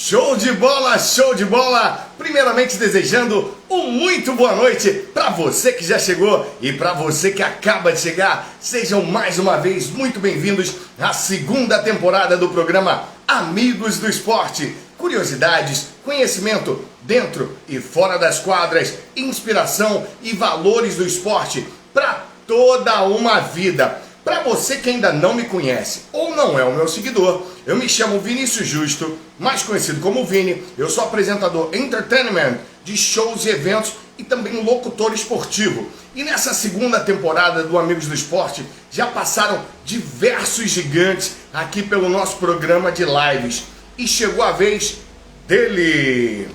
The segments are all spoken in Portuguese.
Show de bola, show de bola! Primeiramente desejando muito boa noite para você que já chegou e para você que acaba de chegar. Sejam mais uma vez muito bem-vindos à segunda temporada do programa Amigos do Esporte. Curiosidades, conhecimento dentro e fora das quadras, inspiração e valores do esporte para toda uma vida. Para você que ainda não me conhece ou não é o meu seguidor, eu me chamo Vinícius Justo, mais conhecido como Vini. Eu sou apresentador entertainment de shows e eventos e também locutor esportivo. E nessa segunda temporada do Amigos do Esporte já passaram diversos gigantes aqui pelo nosso programa de lives. E chegou a vez dele.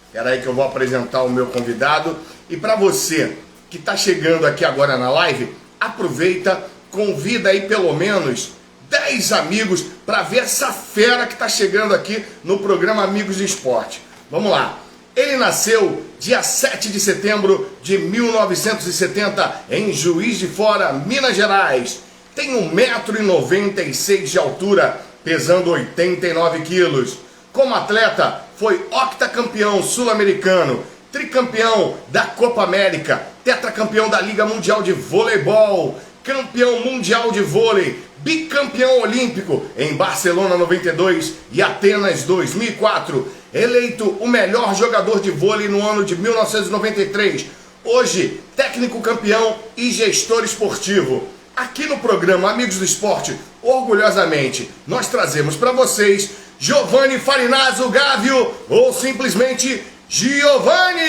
Espera aí que eu vou apresentar o meu convidado. E para você que está chegando aqui agora na live, aproveita, convida aí pelo menos 10 amigos para ver essa fera que está chegando aqui no programa Amigos do Esporte. Vamos lá. Ele nasceu dia 7 de setembro de 1970 em Juiz de Fora, Minas Gerais. Tem 1,96 m de altura, pesando 89 quilos. Como atleta, foi octacampeão sul-americano, tricampeão da Copa América, tetracampeão da Liga Mundial de Voleibol, campeão mundial de vôlei, bicampeão olímpico em Barcelona 92 e Atenas 2004, eleito o melhor jogador de vôlei no ano de 1993, hoje técnico campeão e gestor esportivo. Aqui no programa Amigos do Esporte, orgulhosamente, nós trazemos para vocês Giovanni Farinazzo Gávio, ou simplesmente Giovanni!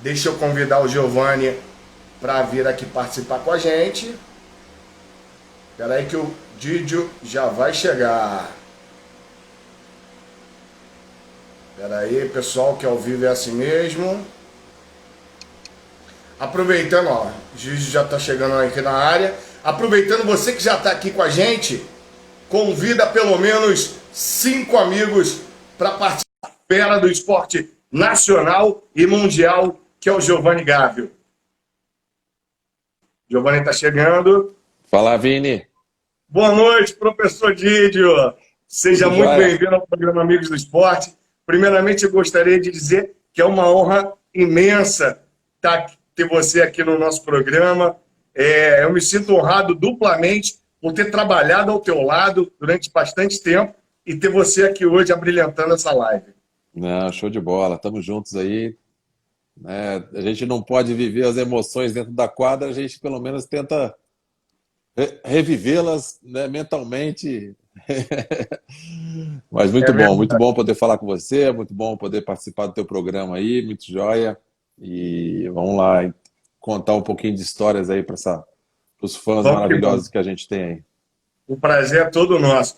Deixa eu convidar o Giovanni para vir aqui participar com a gente. Espera aí que o Didio já vai chegar. Espera aí, pessoal, que ao vivo é assim mesmo. Aproveitando, ó, o Didio já está chegando aqui na área. Aproveitando, você que já está aqui com a gente, convida pelo menos 5 amigos para participar do esporte nacional e mundial, que é o Giovanni Gávio. Giovanni está chegando. Fala, Vini. Boa noite, professor Didio. Seja muito bem-vindo ao programa Amigos do Esporte. Primeiramente, eu gostaria de dizer que é uma honra imensa ter você aqui no nosso programa. Eu me sinto honrado duplamente por ter trabalhado ao teu lado durante bastante tempo e ter você aqui hoje abrilhantando essa live. Não, show de bola. Estamos juntos aí. A gente não pode viver as emoções dentro da quadra, a gente pelo menos tenta revivê-las, né, mentalmente. Mas muito bom poder falar com você, muito bom poder participar do teu programa aí, muito joia. E vamos lá contar um pouquinho de histórias aí para os fãs maravilhosos que a gente tem aí. O prazer é todo nosso.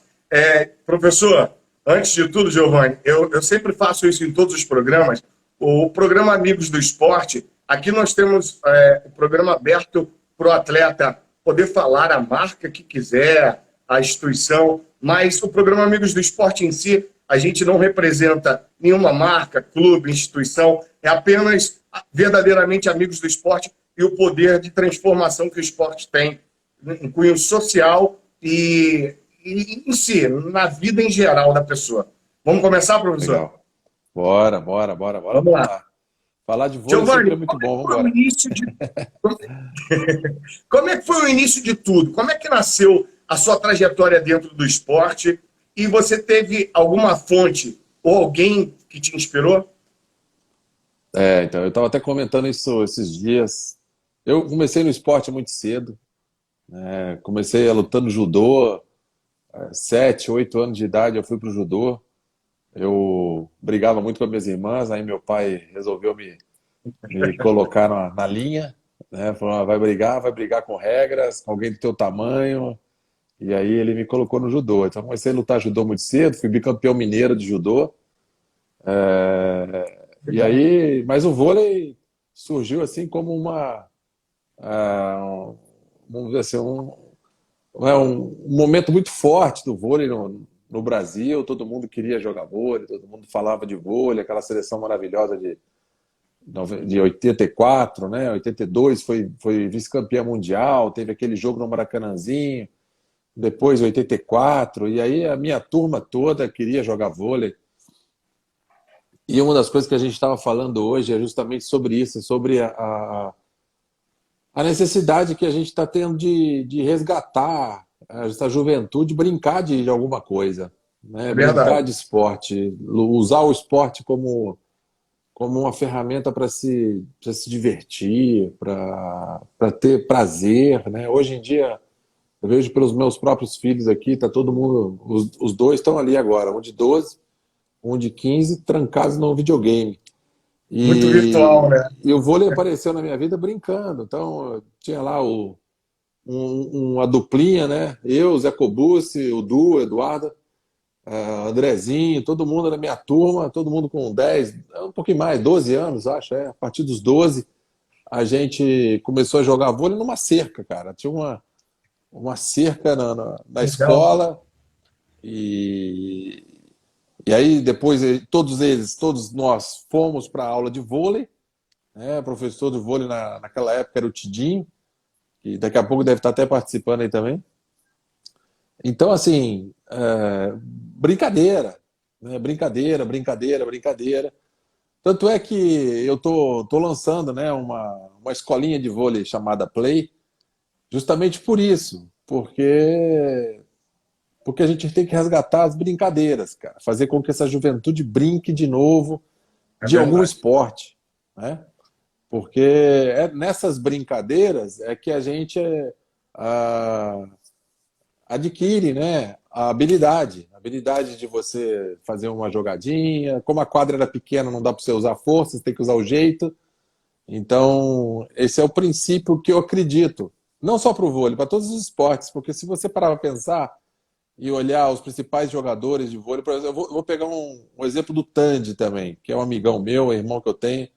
Professor, antes de tudo, Giovanni, eu sempre faço isso em todos os programas. O programa Amigos do Esporte, aqui nós temos o programa aberto para o atleta poder falar a marca que quiser, a instituição, mas o programa Amigos do Esporte em si, a gente não representa nenhuma marca, clube, instituição, é apenas verdadeiramente amigos do esporte e o poder de transformação que o esporte tem em cunho social e em si, na vida em geral da pessoa. Vamos começar, professor? Legal. Bora. Vamos lá. Falar de vôlei Giovanni, sempre é muito bom. Vamos Como é que foi o início de tudo? Como é que nasceu a sua trajetória dentro do esporte? E você teve alguma fonte ou alguém que te inspirou? Então, eu estava até comentando isso esses dias. Eu comecei no esporte muito cedo. Comecei lutando judô, 7, 8 anos de idade eu fui para o judô. Eu brigava muito com as minhas irmãs, aí meu pai resolveu me colocar na linha, né? Falou, vai brigar com regras, com alguém do teu tamanho. E aí ele me colocou no judô. Então comecei a lutar judô muito cedo, fui bicampeão mineiro de judô. E aí, mas o vôlei surgiu assim como vamos dizer assim, um momento muito forte do vôlei no Brasil. Todo mundo queria jogar vôlei, todo mundo falava de vôlei, aquela seleção maravilhosa de 84, né? 82 foi vice-campeã mundial, teve aquele jogo no Maracanãzinho. depois 84, e aí a minha turma toda queria jogar vôlei. E uma das coisas que a gente estava falando hoje é justamente sobre isso, sobre a necessidade que a gente está tendo de resgatar essa juventude, brincar de alguma coisa, né? É Brincar verdade. de esporte, usar o esporte como uma ferramenta para se divertir, para ter prazer, né? Hoje em dia, eu vejo pelos meus próprios filhos aqui, tá todo mundo, os dois estão ali agora, um de 12, um de 15, trancados no videogame. Muito virtual, né? E o vôlei apareceu na minha vida brincando. Então, eu tinha lá uma duplinha, né? Eu, Zé Cobucci, o Du, o Eduardo, Andrezinho, todo mundo na minha turma, todo mundo com 10, um pouquinho mais, 12 anos, acho. A partir dos 12, a gente começou a jogar vôlei numa cerca, cara. Tinha uma cerca na Legal. escola e, e aí depois todos nós fomos para a aula de vôlei, né? O professor de vôlei naquela época era o Tidinho, que daqui a pouco deve estar até participando aí também. Então, assim, brincadeira, né? Brincadeira, brincadeira, brincadeira. Tanto é que eu tô lançando, né, uma escolinha de vôlei chamada Play, justamente por isso, porque a gente tem que resgatar as brincadeiras, cara, fazer com que essa juventude brinque de novo É de algum verdade. esporte, né? Porque é nessas brincadeiras é que a gente ah, adquire, né, a habilidade de você fazer uma jogadinha. Como a quadra era pequena, não dá para você usar força, você tem que usar o jeito. Então, esse é o princípio que eu acredito, não só para o vôlei, para todos os esportes, porque se você parar para pensar e olhar os principais jogadores de vôlei, por exemplo, eu vou pegar um exemplo do Tandy também, que é um amigão meu, irmão que eu tenho,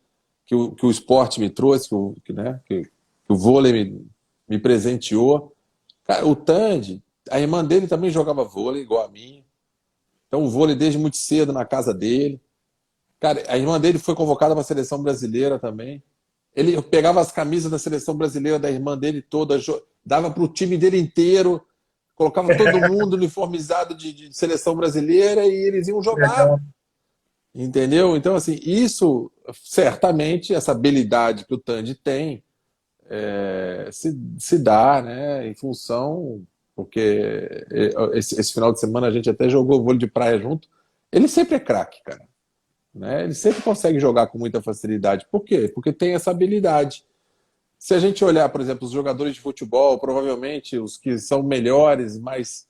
que o esporte me trouxe, que o vôlei me presenteou. Cara, o Tandy, a irmã dele também jogava vôlei, igual a minha. Então, o vôlei desde muito cedo na casa dele. Cara, a irmã dele foi convocada para a seleção brasileira também. Ele pegava as camisas da seleção brasileira da irmã dele toda, dava para o time dele inteiro, colocava todo mundo uniformizado de seleção brasileira e eles iam jogar. Legal. Entendeu? Então, assim, isso, certamente, essa habilidade que o Tandy tem, se dá, né, em função, porque esse final de semana a gente até jogou vôlei de praia junto. Ele sempre é craque, cara, né? Ele sempre consegue jogar com muita facilidade. Por quê? Porque tem essa habilidade. Se a gente olhar, por exemplo, os jogadores de futebol, provavelmente os que são melhores, mais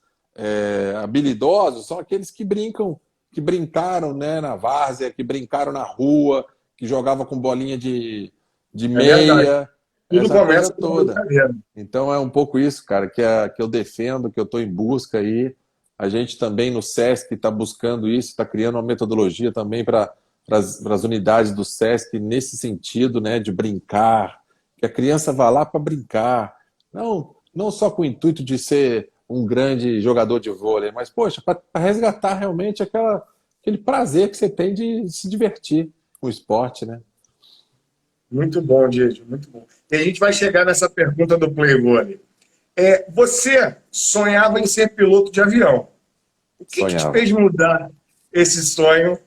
habilidosos, são aqueles que brincam, que brincaram, né, na várzea, que brincaram na rua, que jogavam com bolinha de É verdade. meia, Tudo essa coisa começa com uma toda. brincadeira. Então é um pouco isso, cara, que eu defendo, que eu estou em busca aí. A gente também no SESC está buscando isso, está criando uma metodologia também para as unidades do SESC nesse sentido, né, de brincar, que a criança vá lá para brincar, não só com o intuito de ser um grande jogador de vôlei, mas, poxa, para resgatar realmente aquele prazer que você tem de se divertir com o esporte, né? Muito bom, Diego, muito bom. E a gente vai chegar nessa pergunta do Playboy. Você sonhava em ser piloto de avião. O que te Sonhava. fez mudar esse sonho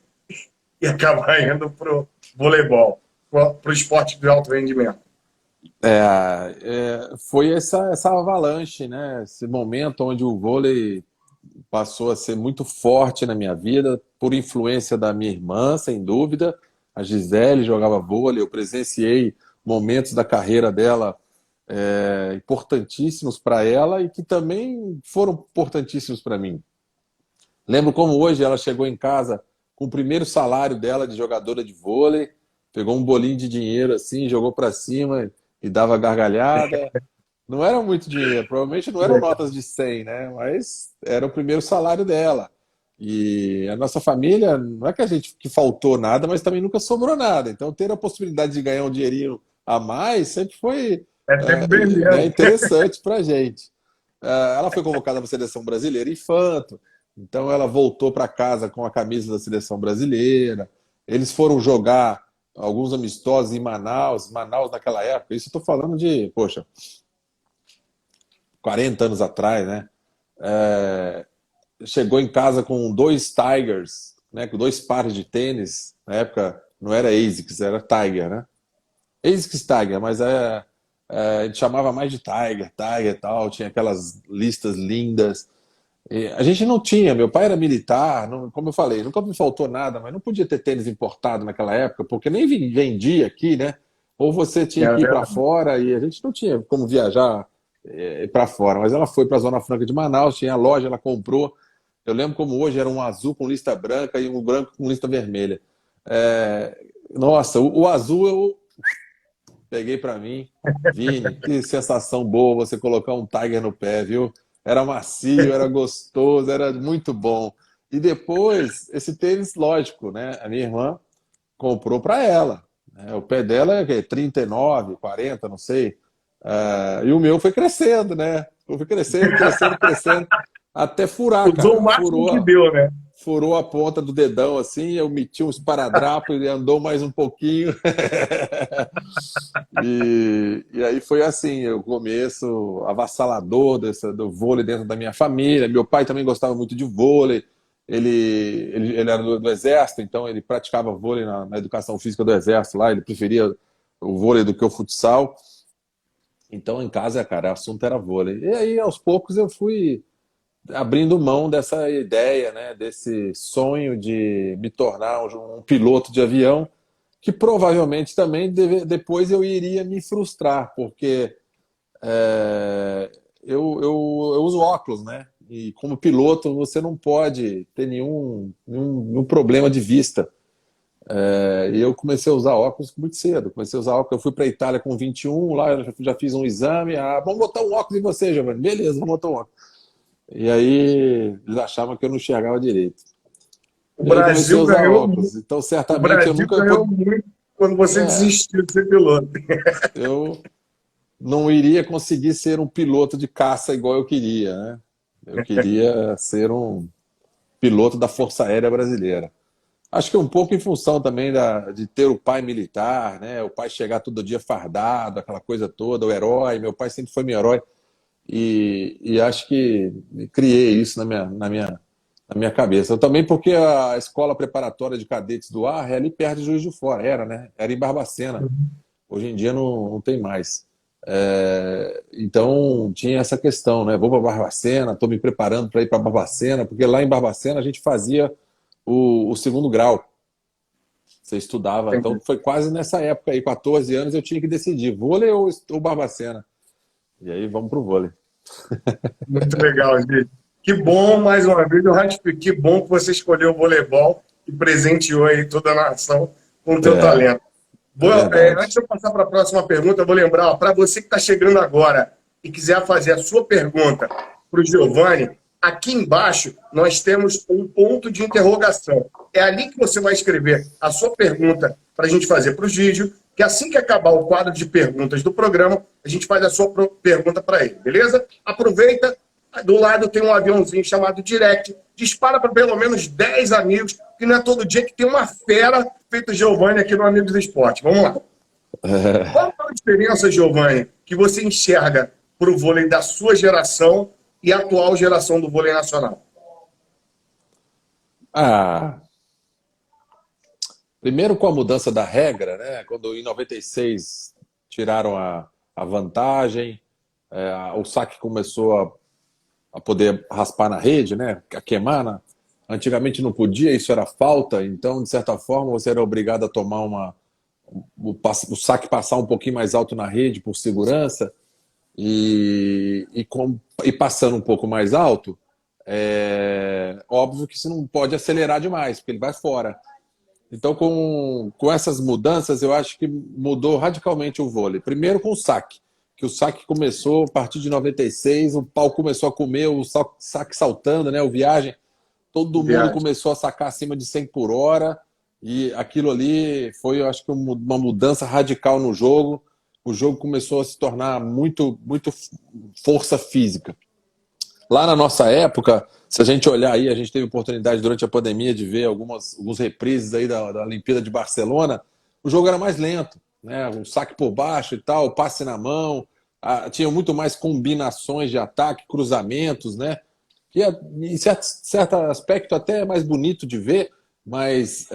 e acabar indo pro voleibol, pro esporte de alto rendimento? Foi essa avalanche, né? Esse momento onde o vôlei passou a ser muito forte na minha vida, por influência da minha irmã, sem dúvida. A Gisele jogava vôlei, eu presenciei momentos da carreira dela importantíssimos para ela e que também foram importantíssimos para mim. Lembro como hoje ela chegou em casa com o primeiro salário dela de jogadora de vôlei, pegou um bolinho de dinheiro assim, jogou para cima e dava gargalhada. Não era muito dinheiro, provavelmente não eram notas de 100, né? Mas era o primeiro salário dela. E a nossa família, não é que a gente que faltou nada, mas também nunca sobrou nada. Então, ter a possibilidade de ganhar um dinheirinho a mais sempre foi É sempre bem-vindo. interessante para a gente. Ela foi convocada para a seleção brasileira infanto, então ela voltou para casa com a camisa da seleção brasileira. Eles foram jogar alguns amistosos em Manaus, Manaus naquela época. Isso eu estou falando de, poxa, 40 anos atrás, né? chegou em casa com dois Tigers, né, com dois pares de tênis. Na época não era ASICS, era Tiger, né? ASICS Tiger, mas a gente chamava mais de Tiger, Tiger e tal. Tinha aquelas listas lindas. E a gente não tinha, meu pai era militar, como eu falei, nunca me faltou nada, mas não podia ter tênis importado naquela época, porque nem vendia aqui, né? Ou você tinha É que ir para verdade. fora e a gente não tinha como viajar para fora. Mas ela foi para a Zona Franca de Manaus, tinha a loja, ela comprou. Eu lembro como hoje era um azul com lista branca e um branco com lista vermelha. Nossa, o azul eu peguei para mim. Vini, que sensação boa você colocar um Tiger no pé, viu? Era macio, era gostoso, era muito bom. E depois, esse tênis, lógico, né? A minha irmã comprou para ela, né? O pé dela é 39, 40, não sei. E o meu foi crescendo, né? Foi crescendo, crescendo, crescendo, até furar, Usou cara. o máximo que deu, né? Furou a ponta do dedão assim, eu meti um esparadrapo e andou mais um pouquinho. E aí foi assim, o começo avassalador do vôlei dentro da minha família. Meu pai também gostava muito de vôlei. Ele era do Exército, então ele praticava vôlei na educação física do Exército lá. Ele preferia o vôlei do que o futsal. Então em casa, cara, o assunto era vôlei. E aí aos poucos eu fui abrindo mão dessa ideia, né, desse sonho de me tornar um piloto de avião, que provavelmente também depois eu iria me frustrar, porque eu uso óculos, né? E como piloto você não pode ter nenhum problema de vista. E eu comecei a usar óculos muito cedo. Comecei a usar óculos, eu fui para a Itália com 21, lá eu já fiz um exame. Vamos botar um óculos em você, Giovanni. Beleza, vamos botar um óculos. E aí eles achavam que eu não enxergava direito. O E aí comecei a Brasil usar ganhou, óculos. Então, o certamente eu Brasil nunca ganhou muito quando você é, desistiu de ser piloto. eu não iria conseguir ser um piloto de caça igual eu queria, né? Eu queria ser um piloto da Força Aérea Brasileira. Acho que um pouco em função também de ter o pai militar, né? O pai chegar todo dia fardado, aquela coisa toda, o herói. Meu pai sempre foi meu herói. E acho que criei isso na minha cabeça. Também porque a escola preparatória de cadetes do ar é ali perto de Juiz de Fora, era, né? Era em Barbacena. Hoje em dia não tem mais. Então tinha essa questão, né? Vou para Barbacena, estou me preparando para ir para Barbacena, porque lá em Barbacena a gente fazia o segundo grau. Você estudava. Então Entendi. foi quase nessa época aí, 14 anos, eu tinha que decidir, vôlei ou Barbacena. E aí vamos pro vôlei. Muito legal, gente. Que bom, mais uma vez, eu ratifico. Que bom que você escolheu o voleibol e presenteou aí toda a nação com o teu É, talento. é Antes verdade. de eu passar para a próxima pergunta, eu vou lembrar, para você que está chegando agora e quiser fazer a sua pergunta para o Giovanni, aqui embaixo nós temos um ponto de interrogação. É ali que você vai escrever a sua pergunta para a gente fazer para o Gídio, que assim que acabar o quadro de perguntas do programa, a gente faz a sua pergunta para ele, beleza? Aproveita, do lado tem um aviãozinho chamado Direct, dispara para pelo menos 10 amigos, que não é todo dia que tem uma fera feito Giovanni aqui no Amigos do Esporte. Vamos lá. Qual é a diferença, Giovanni, que você enxerga para o vôlei da sua geração e a atual geração do vôlei nacional? Ah, primeiro com a mudança da regra, né? Quando em 96 tiraram a vantagem, o saque começou a poder raspar na rede, né? A queimar. Antigamente não podia, isso era falta, então, de certa forma, você era obrigado a tomar o saque passar um pouquinho mais alto na rede por segurança. E passando um pouco mais alto, óbvio que você não pode acelerar demais, porque ele vai fora. Então, com essas mudanças, eu acho que mudou radicalmente o vôlei. Primeiro com o saque, que o saque começou a partir de 96, o pau começou a comer, o saque saltando, né, o viagem, todo mundo Viagem. começou a sacar acima de 100 por hora, e aquilo ali foi, eu acho que uma mudança radical no jogo. O jogo começou a se tornar muito, muito força física. Lá na nossa época, se a gente olhar aí, a gente teve oportunidade durante a pandemia de ver alguns reprises aí da Olimpíada de Barcelona, o jogo era mais lento, né? Um saque por baixo e tal, passe na mão, tinha muito mais combinações de ataque, cruzamentos, né? que em certo aspecto até é mais bonito de ver, mas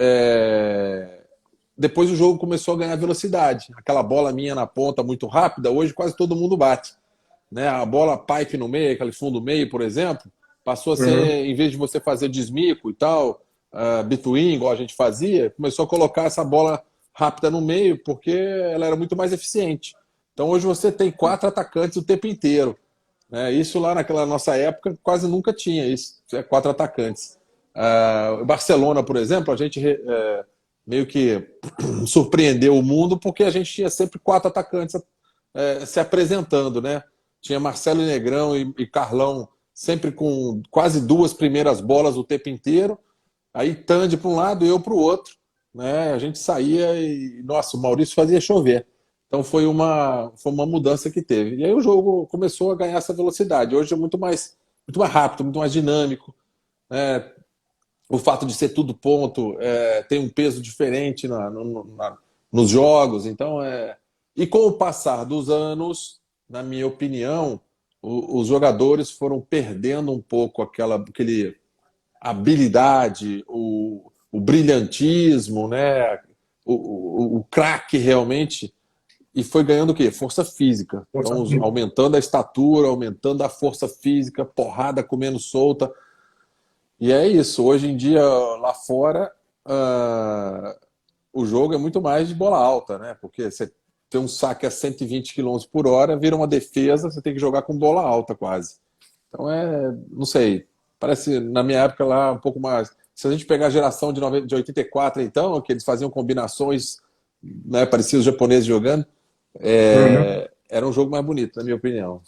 depois o jogo começou a ganhar velocidade. Aquela bola minha na ponta muito rápida, hoje quase todo mundo bate, né? A bola pipe no meio, aquele fundo meio, por exemplo, passou a Uhum. ser, em vez de você fazer desmico e tal, between, igual a gente fazia, começou a colocar essa bola rápida no meio, porque ela era muito mais eficiente. Então hoje você tem 4 atacantes o tempo inteiro, né? Isso lá naquela nossa época quase nunca tinha isso, 4 atacantes. O Barcelona, por exemplo, a gente meio que surpreendeu o mundo porque a gente tinha sempre 4 atacantes se apresentando, né? Tinha Marcelo Negrão e Carlão sempre com quase 2 primeiras bolas o tempo inteiro. Aí Tandy para um lado e eu para o outro, né? A gente saía e, nossa, o Maurício fazia chover. Então foi uma mudança que teve. E aí o jogo começou a ganhar essa velocidade. Hoje é muito mais rápido, muito mais dinâmico, né? O fato de ser tudo ponto tem um peso diferente nos jogos. Então, e com o passar dos anos, na minha opinião, os jogadores foram perdendo um pouco aquele habilidade, o brilhantismo, né? O craque realmente, e foi ganhando o quê? Força física. Poxa Então, vida. aumentando a estatura, aumentando a força física, porrada comendo solta. E é isso. Hoje em dia, lá fora, o jogo é muito mais de bola alta, né? Porque você tem um saque a 120 quilômetros por hora, vira uma defesa, você tem que jogar com bola alta quase. Então não sei, parece na minha época lá um pouco mais. Se a gente pegar a geração de 84, então, que eles faziam combinações, né, pareciam os japoneses jogando, Uhum. era um jogo mais bonito, na minha opinião.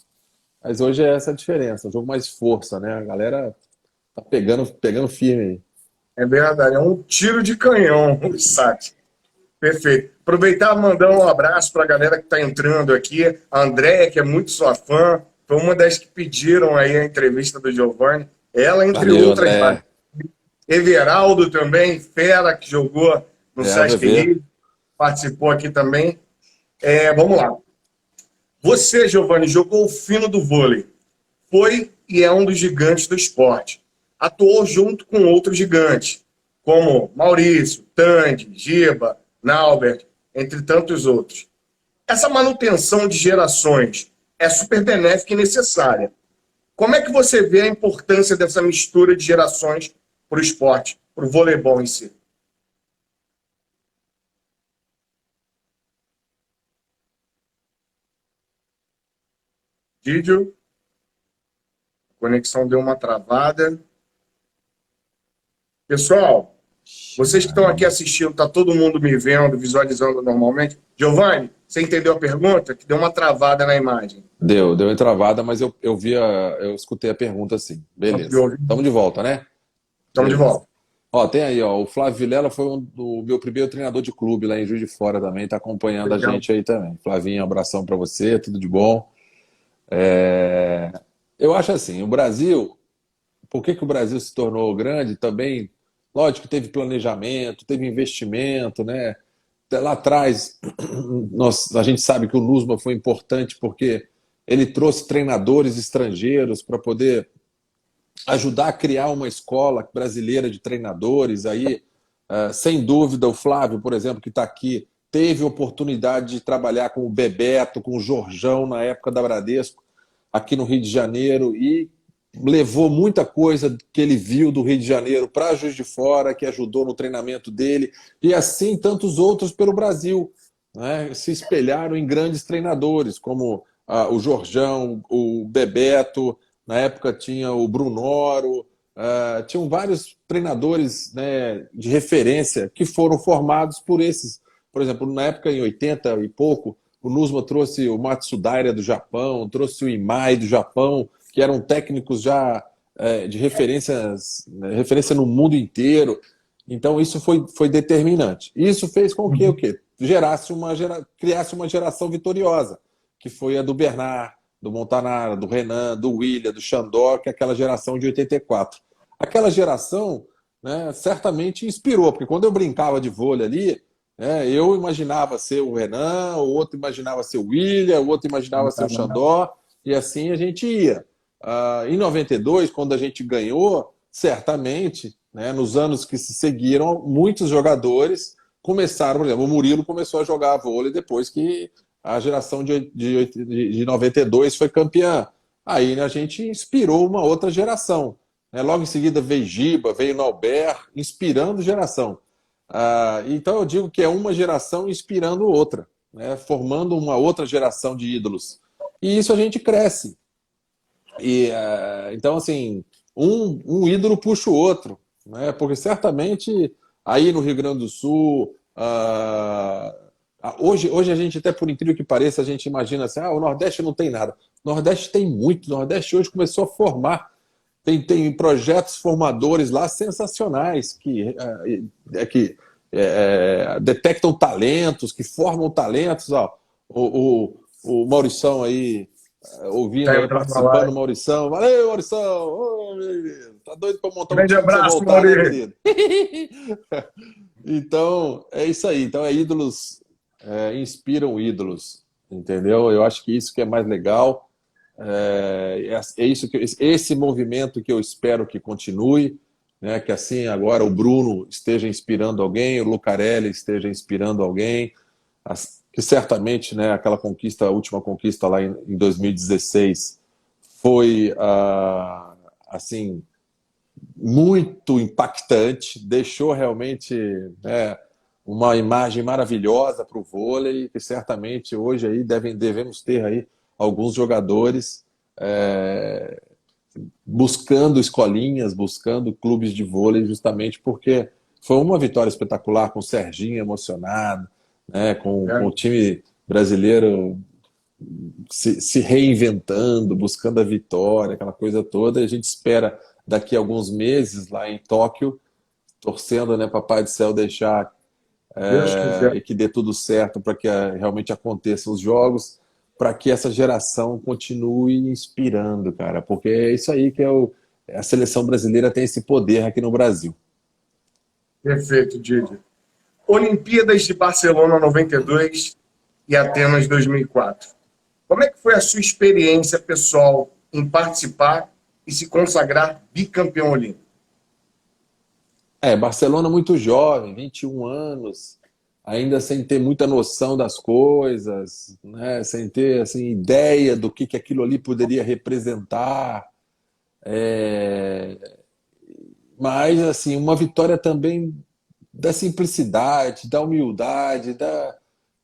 Mas hoje é essa a diferença, um jogo mais força, né? A galera tá pegando firme aí. É verdade, é um tiro de canhão o saque. Perfeito. Aproveitar e mandar um abraço para a galera que está entrando aqui. A Andréia, que é muito sua fã, foi uma das que pediram aí a entrevista do Giovanni. Ela, entre Valeu, outras, várias. André. Everaldo também, fera, que jogou no É, vai Sesc ver. Rio, participou aqui também. Vamos lá. Você, Giovanni, jogou o fino do vôlei. Foi e é um dos gigantes do esporte. Atuou junto com outros gigantes, como Maurício, Tandy, Giba, Naubert, entre tantos outros. Essa manutenção de gerações é super benéfica e necessária. Como é que você vê a importância dessa mistura de gerações para o esporte, para o voleibol em si? Vídeo, a conexão deu uma travada. Pessoal, vocês que estão aqui assistindo, está todo mundo me vendo, visualizando normalmente? Giovanni, você entendeu a pergunta? Que deu uma travada na imagem. Deu entravada, mas eu escutei a pergunta sim. Beleza. Estamos de volta, né? Estamos de Beleza. volta. Ó, tem aí, ó, o Flávio Vilela foi o meu primeiro treinador de clube lá em Juiz de Fora também, tá acompanhando a Legal. gente aí também. Flavinho, um abração para você, tudo de bom. Eu acho assim, o Brasil, por que que o Brasil se tornou grande também? Lógico que teve planejamento, teve investimento, né? Até lá atrás, a gente sabe que o NUSMA foi importante porque ele trouxe treinadores estrangeiros para poder ajudar a criar uma escola brasileira de treinadores. Aí, sem dúvida, o Flávio, por exemplo, que está aqui, teve oportunidade de trabalhar com o Bebeto, com o Jorjão na época da Bradesco, aqui no Rio de Janeiro, e levou muita coisa que ele viu do Rio de Janeiro para Juiz de Fora, que ajudou no treinamento dele, e assim tantos outros pelo Brasil, né? Se espelharam em grandes treinadores, como o Jorjão, o Bebeto, na época tinha o Brunoro, tinham vários treinadores, né, de referência que foram formados por esses. Por exemplo, na época, em 80 e pouco, o Nusma trouxe o Matsudaira do Japão, trouxe o Imai do Japão, que eram técnicos já de referências, né, referência no mundo inteiro. Então, isso foi determinante. Isso fez com que o quê? Criasse uma geração vitoriosa, que foi a do Bernard, do Montanara, do Renan, do William, do Xandó, que é aquela geração de 84. Aquela geração, né, certamente inspirou, porque quando eu brincava de vôlei ali, eu imaginava ser o Renan, o outro imaginava ser o William, o outro imaginava ser o Xandó, e assim a gente ia. Em 92, quando a gente ganhou, certamente, né, nos anos que se seguiram, muitos jogadores começaram, por exemplo, o Murilo começou a jogar vôlei depois que a geração de 92 foi campeã. Aí, né, a gente inspirou uma outra geração. Né? Logo em seguida veio Giba, veio Nauber, inspirando geração. Então eu digo que é uma geração inspirando outra, né? Formando uma outra geração de ídolos. E isso a gente cresce. Então, assim, um ídolo puxa o outro, né? Porque certamente aí no Rio Grande do Sul, hoje a gente, até por incrível que pareça, a gente imagina assim, o Nordeste não tem nada. O Nordeste tem muito. O Nordeste hoje começou a formar. Tem projetos formadores lá sensacionais que detectam talentos, que formam talentos. Ó, o Maurição aí, ouvindo Tá aí, entrando na live. participando, Maurição. Valeu, Maurição! Ô, meu querido. Tá doido para montar um Grande time pra você abraço, voltar, né, Maurício. querido? Então, é isso aí. Então, ídolos inspiram ídolos, entendeu? Eu acho que isso que é mais legal. Esse movimento que eu espero que continue, né? Que assim agora o Bruno esteja inspirando alguém, o Lucarelli esteja inspirando alguém, que certamente, né, aquela conquista, a última conquista lá em 2016 foi assim muito impactante, deixou realmente, né, uma imagem maravilhosa para o vôlei, que certamente hoje aí devemos ter aí alguns jogadores é, buscando escolinhas, buscando clubes de vôlei, justamente porque foi uma vitória espetacular, com o Serginho emocionado, né, com o time brasileiro se reinventando, buscando a vitória, aquela coisa toda. E a gente espera daqui a alguns meses lá em Tóquio, torcendo, né, Papai do Céu deixar Deus quiser. e que dê tudo certo para que realmente aconteçam os jogos, para que essa geração continue inspirando, cara, porque é isso aí que a seleção brasileira tem esse poder aqui no Brasil. Perfeito, Didi. Olimpíadas de Barcelona 92 e Atenas 2004. Como é que foi a sua experiência pessoal em participar e se consagrar bicampeão olímpico? Barcelona muito jovem, 21 anos, ainda sem ter muita noção das coisas, né? Sem ter assim, ideia do que aquilo ali poderia representar. É, Mas, assim, uma vitória também da simplicidade, da humildade,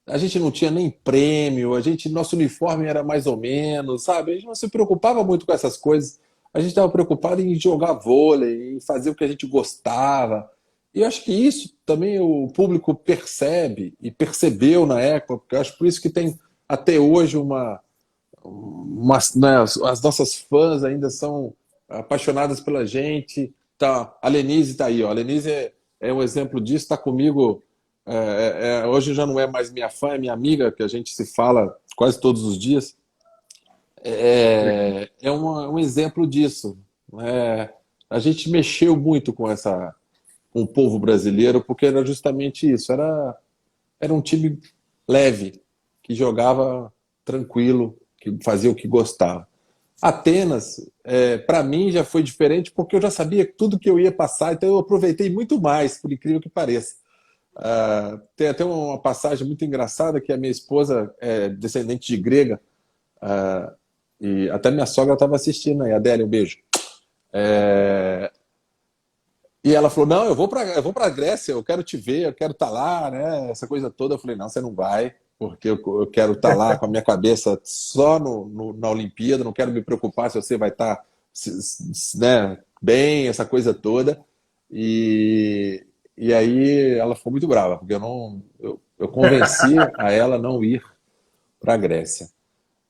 a gente não tinha nem prêmio, nosso uniforme era mais ou menos, sabe? A gente não se preocupava muito com essas coisas. A gente estava preocupado em jogar vôlei, em fazer o que a gente gostava. E eu acho que isso também o público percebe e percebeu na época, porque eu acho por isso que tem até hoje né, as nossas fãs ainda são apaixonadas pela gente. Tá, a Lenise está aí, ó. A Lenise é um exemplo disso, está comigo. Hoje já não é mais minha fã, é minha amiga, que a gente se fala quase todos os dias. Um exemplo disso. A gente mexeu muito com o povo brasileiro, porque era justamente isso. Era um time leve, que jogava tranquilo, que fazia o que gostava. Atenas, para mim, já foi diferente, porque eu já sabia tudo que eu ia passar, então eu aproveitei muito mais, por incrível que pareça. Tem até uma passagem muito engraçada que a minha esposa é descendente de grega, e até minha sogra estava assistindo aí. Adélia, um beijo. E ela falou: Não, eu vou para a Grécia, eu quero te ver, eu quero estar lá, né? Essa coisa toda. Eu falei: Não, você não vai, porque eu quero estar lá com a minha cabeça só na Olimpíada, não quero me preocupar se você vai estar, né, bem, essa coisa toda. E aí ela ficou muito brava, porque eu convenci a ela a não ir para a Grécia.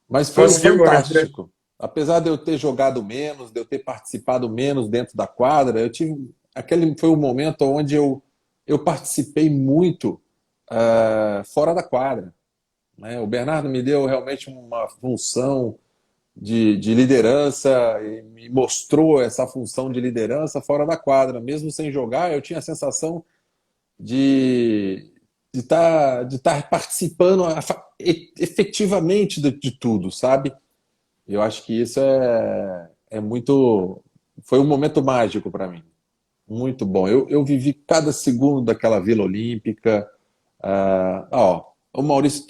Mas foi Conseguiu convencer? fantástico. Apesar de eu ter jogado menos, de eu ter participado menos dentro da quadra, aquele foi um momento onde eu participei muito fora da quadra, né? O Bernardo me deu realmente uma função de liderança e me mostrou essa função de liderança fora da quadra. Mesmo sem jogar, eu tinha a sensação de estar participando efetivamente de tudo, sabe? Eu acho que isso é muito. Foi um momento mágico para mim. Muito bom. Eu vivi cada segundo daquela Vila Olímpica. Ó, o Maurício,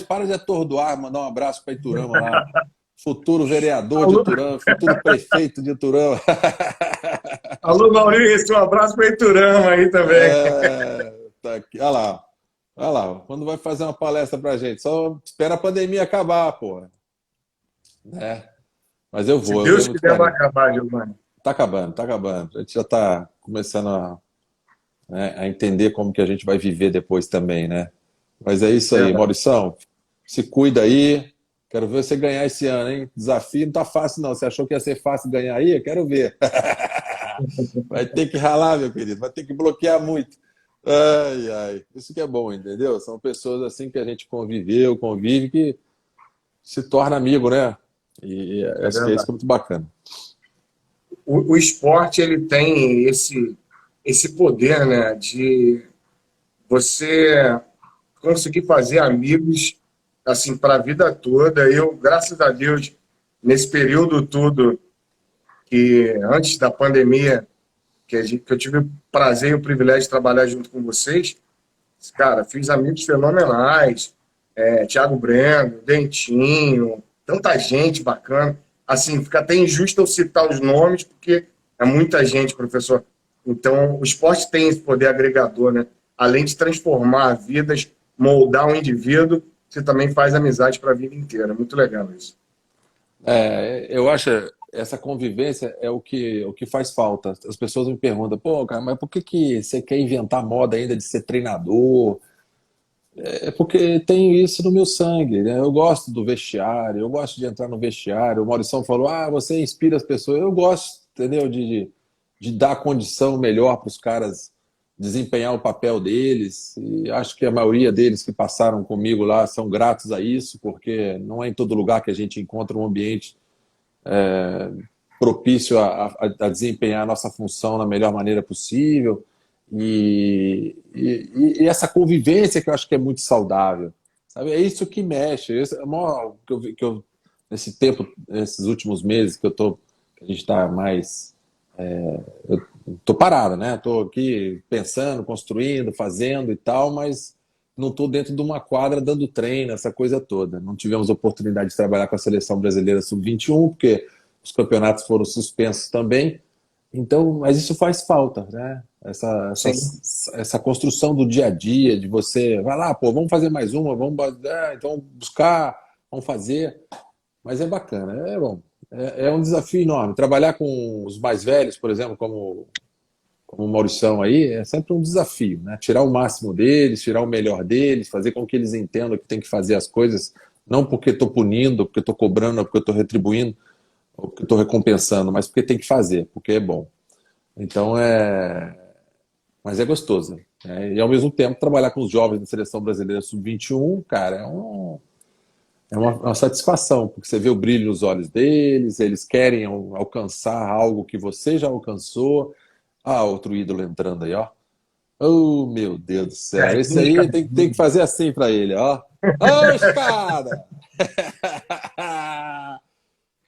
para de atordoar, mandar um abraço para Iturama lá. Futuro vereador de Alô, Iturama, futuro prefeito de Iturama. alô, Maurício, um abraço para Iturama aí também. Tá aqui. Olha lá. Olha lá. Quando vai fazer uma palestra pra gente? Só espera a pandemia acabar, porra. Né? Mas Se eu Deus tenho muito quiser, vai carinho. acabar, Giovanni. Tá acabando, tá acabando. A gente já tá começando a entender como que a gente vai viver depois também, né? Mas é isso aí, Verdade. Maurição. Se cuida aí. Quero ver você ganhar esse ano, hein? Desafio não tá fácil, não. Você achou que ia ser fácil ganhar aí? Eu quero ver. Vai ter que ralar, meu querido. Vai ter que bloquear muito. Ai, ai. Isso que é bom, entendeu? São pessoas assim que a gente conviveu, convive, que se torna amigo, né? E É acho que é isso verdade. que é muito bacana. O esporte ele tem esse poder, né, de você conseguir fazer amigos assim para a vida toda. Eu, graças a Deus, nesse período todo que antes da pandemia, que eu tive o prazer e o privilégio de trabalhar junto com vocês, cara, fiz amigos fenomenais, Thiago Breno, Dentinho, tanta gente bacana. Assim, fica até injusto eu citar os nomes, porque é muita gente, professor. Então, o esporte tem esse poder agregador, né? Além de transformar vidas, moldar um indivíduo, você também faz amizade para a vida inteira. Muito legal isso. Eu acho essa convivência é o que faz falta. As pessoas me perguntam, pô, cara, mas por que que você quer inventar moda ainda de ser treinador? É porque tem isso no meu sangue, né? Eu gosto do vestiário, eu gosto de entrar no vestiário. O Maurição falou, você inspira as pessoas. Eu gosto, entendeu? De dar condição melhor para os caras desempenhar o papel deles. E acho que a maioria deles que passaram comigo lá são gratos a isso, porque não é em todo lugar que a gente encontra um ambiente propício a desempenhar a nossa função da melhor maneira possível. E essa convivência que eu acho que é muito saudável, sabe? É isso que mexe. Esse é o maior nesse tempo, nesses últimos meses que a gente está mais. Eu tô parado, né? Tô aqui pensando, construindo, fazendo e tal, mas não tô dentro de uma quadra dando treino, essa coisa toda. Não tivemos oportunidade de trabalhar com a seleção brasileira sub-21, porque os campeonatos foram suspensos também. Então, mas isso faz falta, né? Sim. Essa construção do dia a dia, de você, vai lá, pô, vamos fazer mais uma, então buscar, vamos fazer. Mas é bacana, é bom. É um desafio enorme. Trabalhar com os mais velhos, por exemplo, como o Maurição aí, é sempre um desafio, né? Tirar o máximo deles, tirar o melhor deles, fazer com que eles entendam que tem que fazer as coisas, não porque estou punindo, porque estou cobrando, porque estou retribuindo, ou porque estou recompensando, mas porque tem que fazer, porque é bom. Então mas é gostoso, né? E ao mesmo tempo trabalhar com os jovens da seleção brasileira sub-21, cara, é uma satisfação, porque você vê o brilho nos olhos deles, eles querem alcançar algo que você já alcançou. Ah, outro ídolo entrando aí, ó. Oh, meu Deus do céu. Esse Serginho aí tem que Scariolo. fazer assim pra ele, ó. Ô, escada!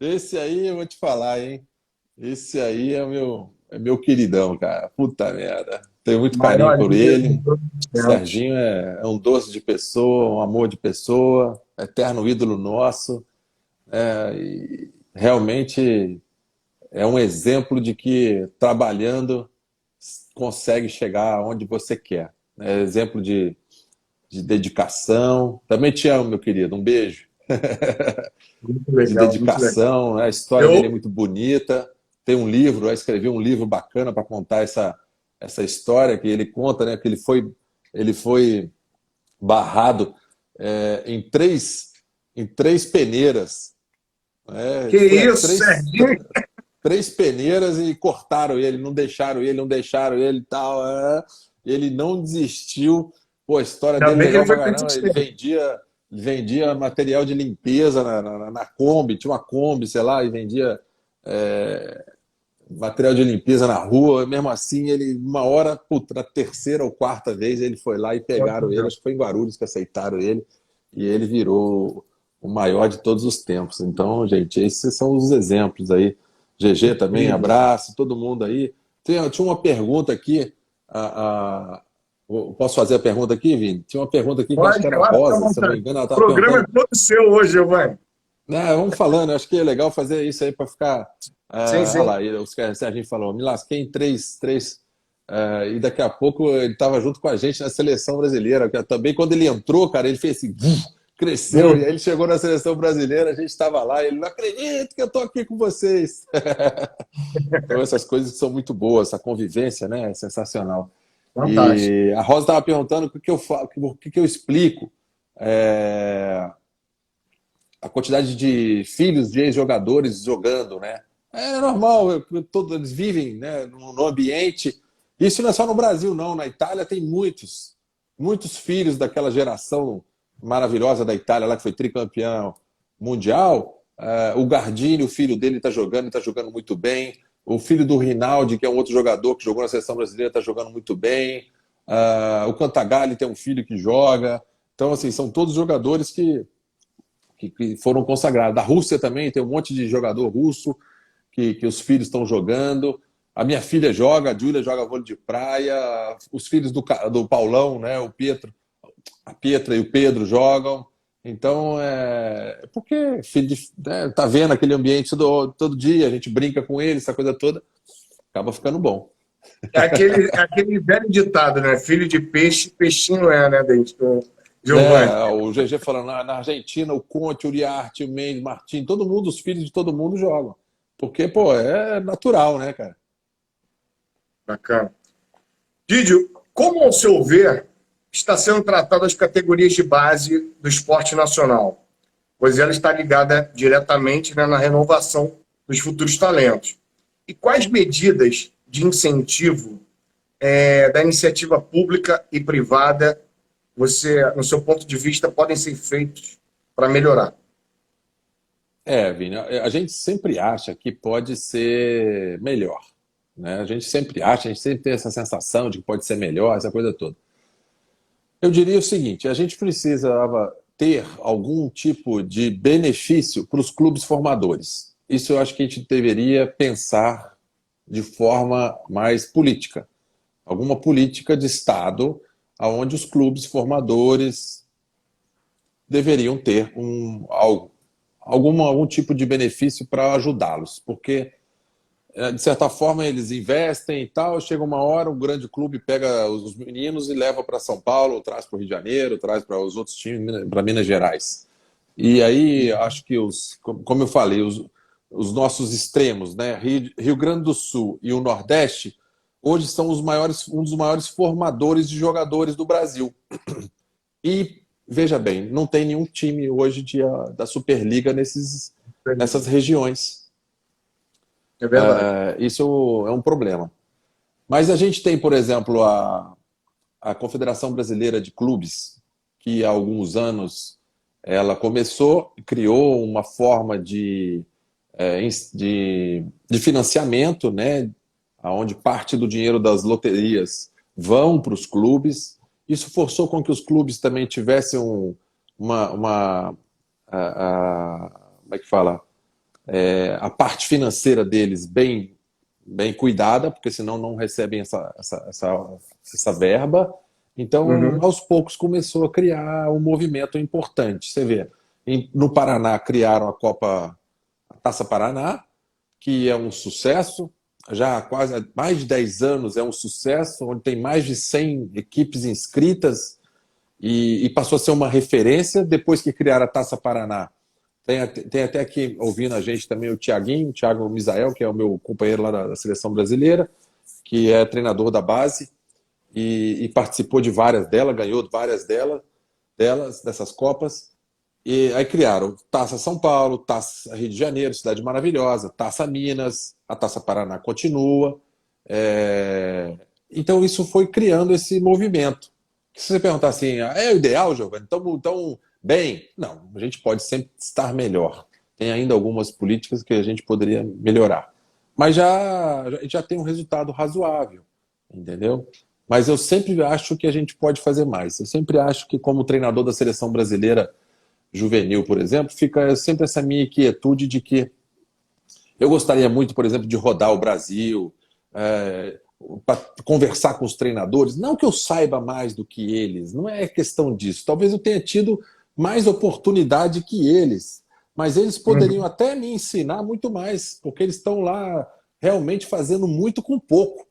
Esse aí eu vou te falar, hein? Esse aí é meu queridão, cara. Puta merda. Tenho muito carinho Maior por líder de ele. todos os tempos. Serginho é um doce de pessoa, um amor de pessoa, eterno ídolo nosso. E realmente é um exemplo de que trabalhando consegue chegar onde você quer. É exemplo de dedicação. Também te amo, meu querido. Um beijo. Muito De legal, muito legal. dedicação, né? A história dele é Eu, muito bonita. Tem um livro, vai escrever um livro bacana para contar essa história que ele conta, né? Que ele foi barrado em três peneiras. Né? que Ele foi a isso, três, Serginho? três peneiras e cortaram ele, não deixaram ele e tal. Ele não desistiu. Pô, a história Ainda dele é bem que ele legal pra foi caramba. Ele persistente. vendia material de limpeza na Kombi, tinha uma Kombi, sei lá, e vendia material de limpeza na rua. Mesmo assim, ele, uma hora, puta, na terceira ou quarta vez, ele foi lá e pegaram ele. Acho que foi em Guarulhos que aceitaram ele, e ele virou o maior de todos os tempos. Então, gente, esses são os exemplos aí. GG também, abraço, todo mundo aí. Tinha uma pergunta aqui, posso fazer a pergunta aqui, Vini? Tinha uma pergunta aqui que acho que Pode, era a claro, fica à Rosa, se eu não me vontade. engano, ela O estava programa é perguntando. todo seu hoje, Giovanni. Vamos falando, acho que é legal fazer isso aí para ficar. Sim, Olha sim. lá, o Serginho falou, me lasquei em três, e daqui a pouco ele estava junto com a gente na seleção brasileira. Que também quando ele entrou, cara, ele fez assim, cresceu, e aí ele chegou na seleção brasileira, a gente estava lá, e ele não acredito que eu estou aqui com vocês. Então essas coisas são muito boas, essa convivência, né, é sensacional. Fantástico. E a Rosa estava perguntando o que eu falo, o que eu explico. É, a quantidade de filhos de ex-jogadores jogando, né? É normal, todos eles vivem, né, no ambiente. Isso não é só no Brasil, não. Na Itália tem muitos filhos daquela geração maravilhosa da Itália, lá que foi tricampeão mundial. O Gardini, o filho dele, está jogando, está jogando muito bem. O filho do Rinaldi, que é um outro jogador que jogou na seleção brasileira, está jogando muito bem. O Cantagalli tem um filho que joga. Então, assim, são todos jogadores que foram consagrados. Da Rússia também tem um monte de jogador russo que os filhos estão jogando. A minha filha joga, a Júlia joga vôlei de praia, os filhos do Paulão, né, a Pietra e o Pedro jogam. Então, porque filho tá vendo aquele ambiente todo dia, a gente brinca com eles, essa coisa toda, acaba ficando bom. É aquele velho ditado, né? Filho de peixe, peixinho é, né, Giovanni? O GG falando, na Argentina, o Conte, o Uriarte, o Mendes, Martim, todo mundo, os filhos de todo mundo jogam. Porque, pô, é natural, né, cara? Bacana. Didio, como, ao seu ver, está sendo tratada as categorias de base do esporte nacional? Pois ela está ligada diretamente, né, na renovação dos futuros talentos. E quais medidas de incentivo da iniciativa pública e privada você, no seu ponto de vista, podem ser feitos para melhorar? Vini, a gente sempre acha que pode ser melhor, né? A gente sempre acha, a gente sempre tem essa sensação de que pode ser melhor, essa coisa toda. Eu diria o seguinte, a gente precisava ter algum tipo de benefício para os clubes formadores. Isso eu acho que a gente deveria pensar de forma mais política. Alguma política de Estado onde os clubes formadores deveriam ter algum tipo de benefício para ajudá-los, porque de certa forma eles investem e tal, chega uma hora, um grande clube pega os meninos e leva para São Paulo, traz para o Rio de Janeiro, traz para os outros times, para Minas Gerais. E aí acho que como eu falei, os nossos extremos, né, Rio Grande do Sul e o Nordeste, hoje são um dos maiores formadores de jogadores do Brasil. E veja bem, não tem nenhum time hoje da Superliga nessas regiões. É verdade. Isso é um problema. Mas a gente tem, por exemplo, a Confederação Brasileira de Clubes, que há alguns anos ela criou uma forma de financiamento, né, onde parte do dinheiro das loterias vão para os clubes. Isso forçou com que os clubes também tivessem como é que fala? A parte financeira deles bem cuidada, porque senão não recebem essa verba. Então, Uhum. aos poucos, começou a criar um movimento importante. Você vê, no Paraná criaram a Taça Paraná, que é um sucesso, já há quase mais de 10 anos é um sucesso, onde tem mais de 100 equipes inscritas e passou a ser uma referência. Depois que criaram a Taça Paraná, tem até aqui ouvindo a gente também o Thiago Misael, que é o meu companheiro lá da seleção brasileira, que é treinador da base e participou de várias delas, ganhou várias dessas Copas. E aí criaram Taça São Paulo, Taça Rio de Janeiro, Cidade Maravilhosa, Taça Minas, a Taça Paraná continua. Então isso foi criando esse movimento. Se você perguntar assim, é o ideal, Giovanni? Então, bem, não, a gente pode sempre estar melhor. Tem ainda algumas políticas que a gente poderia melhorar. Mas já tem um resultado razoável, entendeu? Mas eu sempre acho que a gente pode fazer mais. Eu sempre acho que, como treinador da seleção brasileira juvenil, por exemplo, fica sempre essa minha inquietude de que Eu gostaria muito, por exemplo, de rodar o Brasil, para conversar com os treinadores. Não que eu saiba mais do que eles, não é questão disso. Talvez eu tenha tido mais oportunidade que eles, mas eles poderiam Uhum. até me ensinar muito mais, porque eles estão lá realmente fazendo muito com pouco,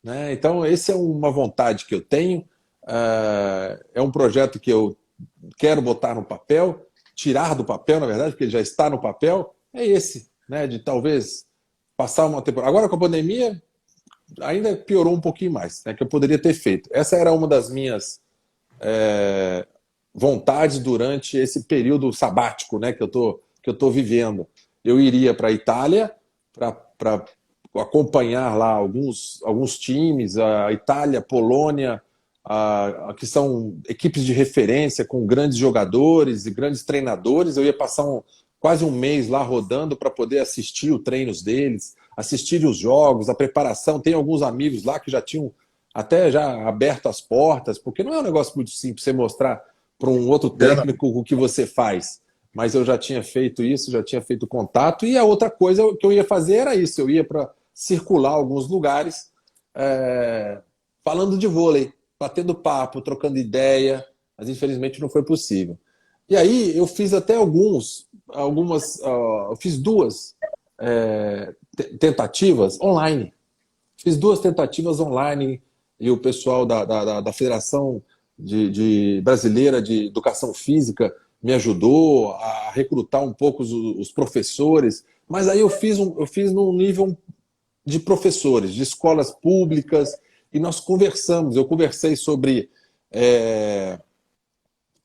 né? Então, essa é uma vontade que eu tenho, é um projeto que eu quero botar no papel, tirar do papel, na verdade, porque ele já está no papel, é esse, né? De talvez passar uma temporada. Agora com a pandemia, ainda piorou um pouquinho mais, né? Que eu poderia ter feito. Essa era uma das minhas vontades durante esse período sabático, né? Que eu tô vivendo. Eu iria para a Itália para acompanhar lá alguns times, a Itália, Polônia, que são equipes de referência com grandes jogadores e grandes treinadores. Eu ia passar quase um mês lá rodando para poder assistir os treinos deles, assistir os jogos, a preparação. Tem alguns amigos lá que já tinham até já aberto as portas, porque não é um negócio muito simples você mostrar para um outro Verdade. técnico o que você faz. Mas eu já tinha feito isso, já tinha feito contato, e a outra coisa que eu ia fazer era isso, eu ia para circular alguns lugares falando de vôlei, batendo papo, trocando ideia, mas infelizmente não foi possível. E aí eu fiz até eu fiz duas tentativas online. Fiz duas tentativas online e o pessoal da Federação Brasileira de Educação Física me ajudou a recrutar um pouco os professores, mas aí eu fiz num nível de professores, de escolas públicas, e nós conversamos. Eu conversei é,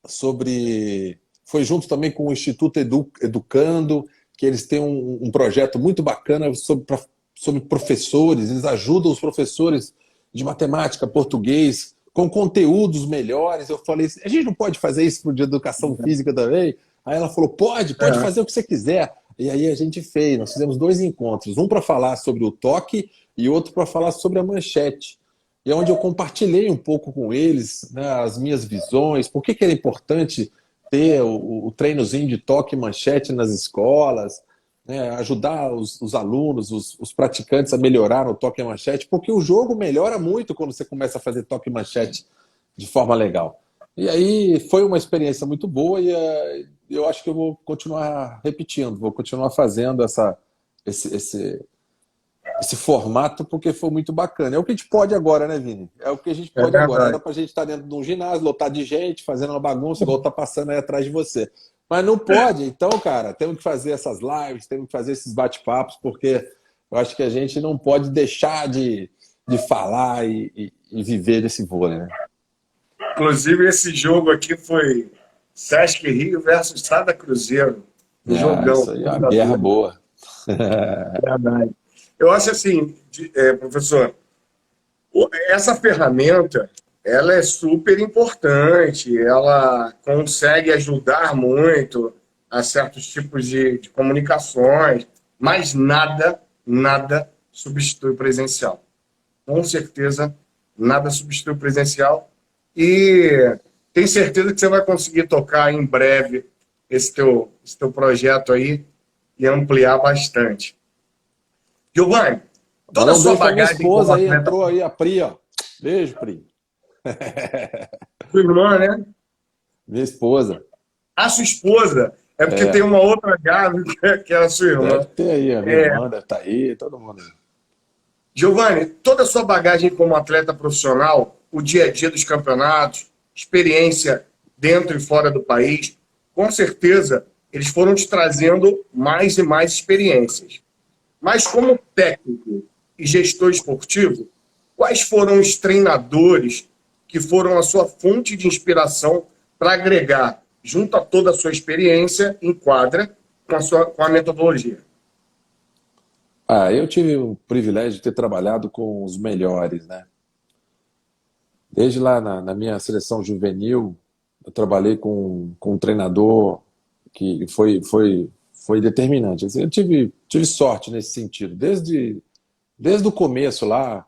sobre. Foi junto também com o Instituto Educando, que eles têm um projeto muito bacana sobre professores, eles ajudam os professores de matemática, português, com conteúdos melhores. Eu falei, a gente não pode fazer isso de educação física também? Aí ela falou, pode É. fazer o que você quiser. E aí a gente fez, nós fizemos dois encontros, um para falar sobre o toque e outro para falar sobre a manchete. E é onde eu compartilhei um pouco com eles, né, as minhas visões, por que era importante ter o treinozinho de toque e manchete nas escolas, né, ajudar os alunos, os praticantes a melhorar o toque e manchete, porque o jogo melhora muito quando você começa a fazer toque e manchete de forma legal. E aí foi uma experiência muito boa e eu acho que eu vou continuar repetindo, vou continuar fazendo esse, esse, esse formato porque foi muito bacana. É o que a gente pode agora, né, Vini? É o que a gente É pode agora. Era verdade. pra gente estar dentro de um ginásio, lotado de gente, fazendo uma bagunça, igual tá passando aí atrás de você. Mas não pode, então, cara, temos que fazer essas lives, temos que fazer esses bate-papos, porque eu acho que a gente não pode deixar de falar e viver desse vôlei, né? Inclusive, esse jogo aqui foi Sesc Rio versus Sada Cruzeiro. Um Isso jogão. aí é uma guerra boa. Verdade. Eu acho assim, professor, essa ferramenta, ela é super importante, ela consegue ajudar muito a certos tipos de comunicações, mas nada substitui o presencial. Com certeza, nada substitui o presencial. E tenho certeza que você vai conseguir tocar em breve esse teu projeto aí e ampliar bastante. Giovanni, toda a Mandar um sua beijo pra minha bagagem como esposa aí, atleta entrou aí a Pri, ó. Beijo, Pri. profissional, né? Minha esposa. A sua esposa é porque tem É, uma outra Gabi que é a sua deve irmã. ter aí, a minha irmã deve estar aí, todo mundo aí. Giovanni, toda a sua bagagem como atleta profissional, o dia a dia dos campeonatos, experiência dentro e fora do país, com certeza eles foram te trazendo mais e mais experiências. Mas como técnico e gestor esportivo, quais foram os treinadores que foram a sua fonte de inspiração para agregar, junto a toda a sua experiência em quadra, com a metodologia? Eu tive o privilégio de ter trabalhado com os melhores, né? Desde lá na minha seleção juvenil, eu trabalhei com um treinador que foi determinante. Assim, eu tive sorte nesse sentido. Desde o começo lá,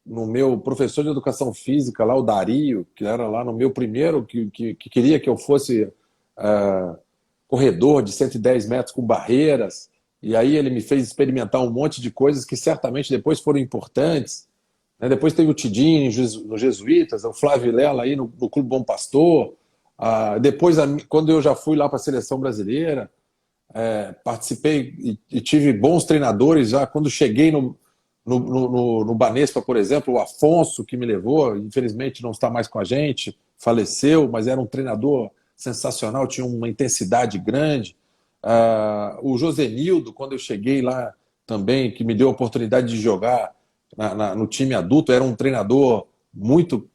no meu professor de educação física, lá o Dario, que era lá no meu primeiro, que queria que eu fosse corredor de 110 metros com barreiras, E aí ele me fez experimentar um monte de coisas que certamente depois foram importantes, né? Depois teve o Tidinho nos Jesuítas, o Flávio Vilela aí no Clube Bom Pastor. Depois, quando eu já fui lá para a seleção brasileira, participei e tive bons treinadores já. Quando cheguei no Banespa, por exemplo, o Afonso, que me levou, infelizmente não está mais com a gente, faleceu, mas era um treinador sensacional, tinha uma intensidade grande. O Josenildo, quando eu cheguei lá também, que me deu a oportunidade de jogar no time adulto, era um treinador muito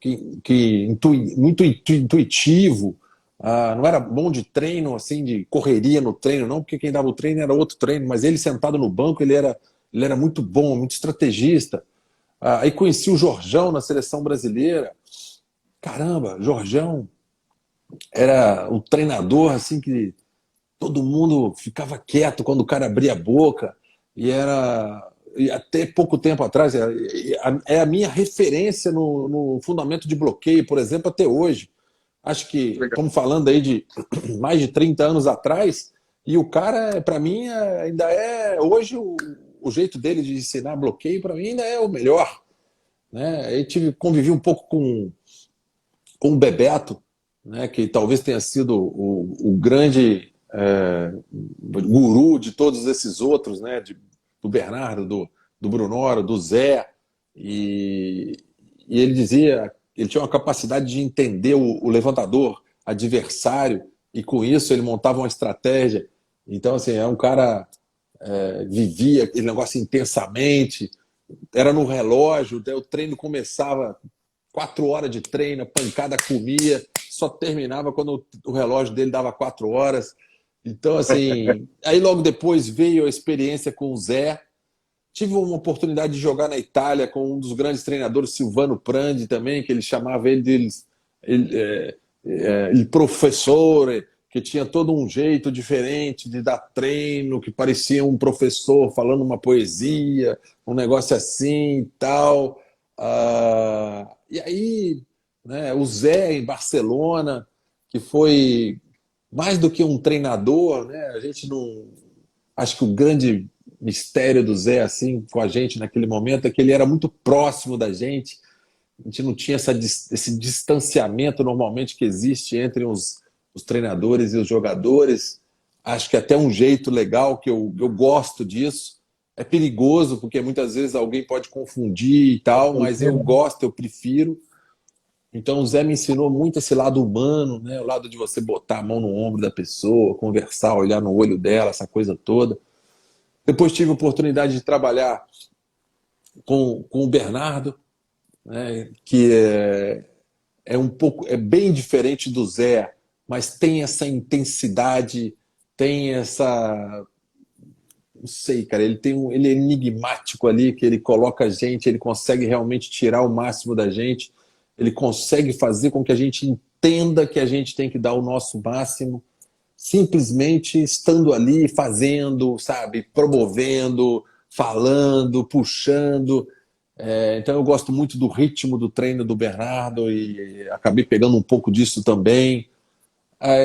intuitivo. Não era bom de treino, assim, de correria no treino, não, porque quem dava o treino era outro treino, mas ele sentado no banco, ele era muito bom, muito estrategista. Aí conheci o Jorjão na seleção brasileira. Caramba, Jorjão era um treinador assim que todo mundo ficava quieto quando o cara abria a boca. E até pouco tempo atrás é a minha referência no fundamento de bloqueio, por exemplo, até hoje. Acho que Legal. estamos falando aí de mais de 30 anos atrás, e o cara, para mim, ainda é hoje o jeito dele de ensinar bloqueio, para mim, ainda é o melhor, né? Eu convivi um pouco com o Bebeto, né, que talvez tenha sido o grande guru de todos esses outros, né, do Bernardo, do Brunoro, do Zé, e, e ele dizia, ele tinha uma capacidade de entender o levantador adversário, e com isso ele montava uma estratégia. Então, assim, é um cara vivia aquele negócio intensamente, era no relógio, o treino começava 4 horas de treino, a pancada comia, só terminava quando o relógio dele dava 4 horas. Então, assim, aí logo depois veio a experiência com o Zé. Tive uma oportunidade de jogar na Itália com um dos grandes treinadores, Silvano Prandi, também, que ele chamava ele de il professore, que tinha todo um jeito diferente de dar treino, que parecia um professor falando uma poesia, um negócio assim e tal. E aí, né, o Zé em Barcelona, que foi mais do que um treinador, né? A gente não. Acho que o grande mistério do Zé, assim, com a gente naquele momento, é que ele era muito próximo da gente. A gente não tinha esse distanciamento normalmente que existe entre os treinadores e os jogadores. Acho que até um jeito legal, que eu gosto disso. É perigoso, porque muitas vezes alguém pode confundir e tal, mas eu gosto, eu prefiro. Então o Zé me ensinou muito esse lado humano, né? O lado de você botar a mão no ombro da pessoa, conversar, olhar no olho dela, essa coisa toda. Depois tive a oportunidade de trabalhar com o Bernardo, né? Que é bem diferente do Zé, mas tem essa intensidade, tem essa, não sei, cara, ele é enigmático ali, que ele coloca a gente, ele consegue realmente tirar o máximo da gente, ele consegue fazer com que a gente entenda que a gente tem que dar o nosso máximo, simplesmente estando ali, fazendo, sabe, promovendo, falando, puxando. Então eu gosto muito do ritmo do treino do Bernardo e acabei pegando um pouco disso também.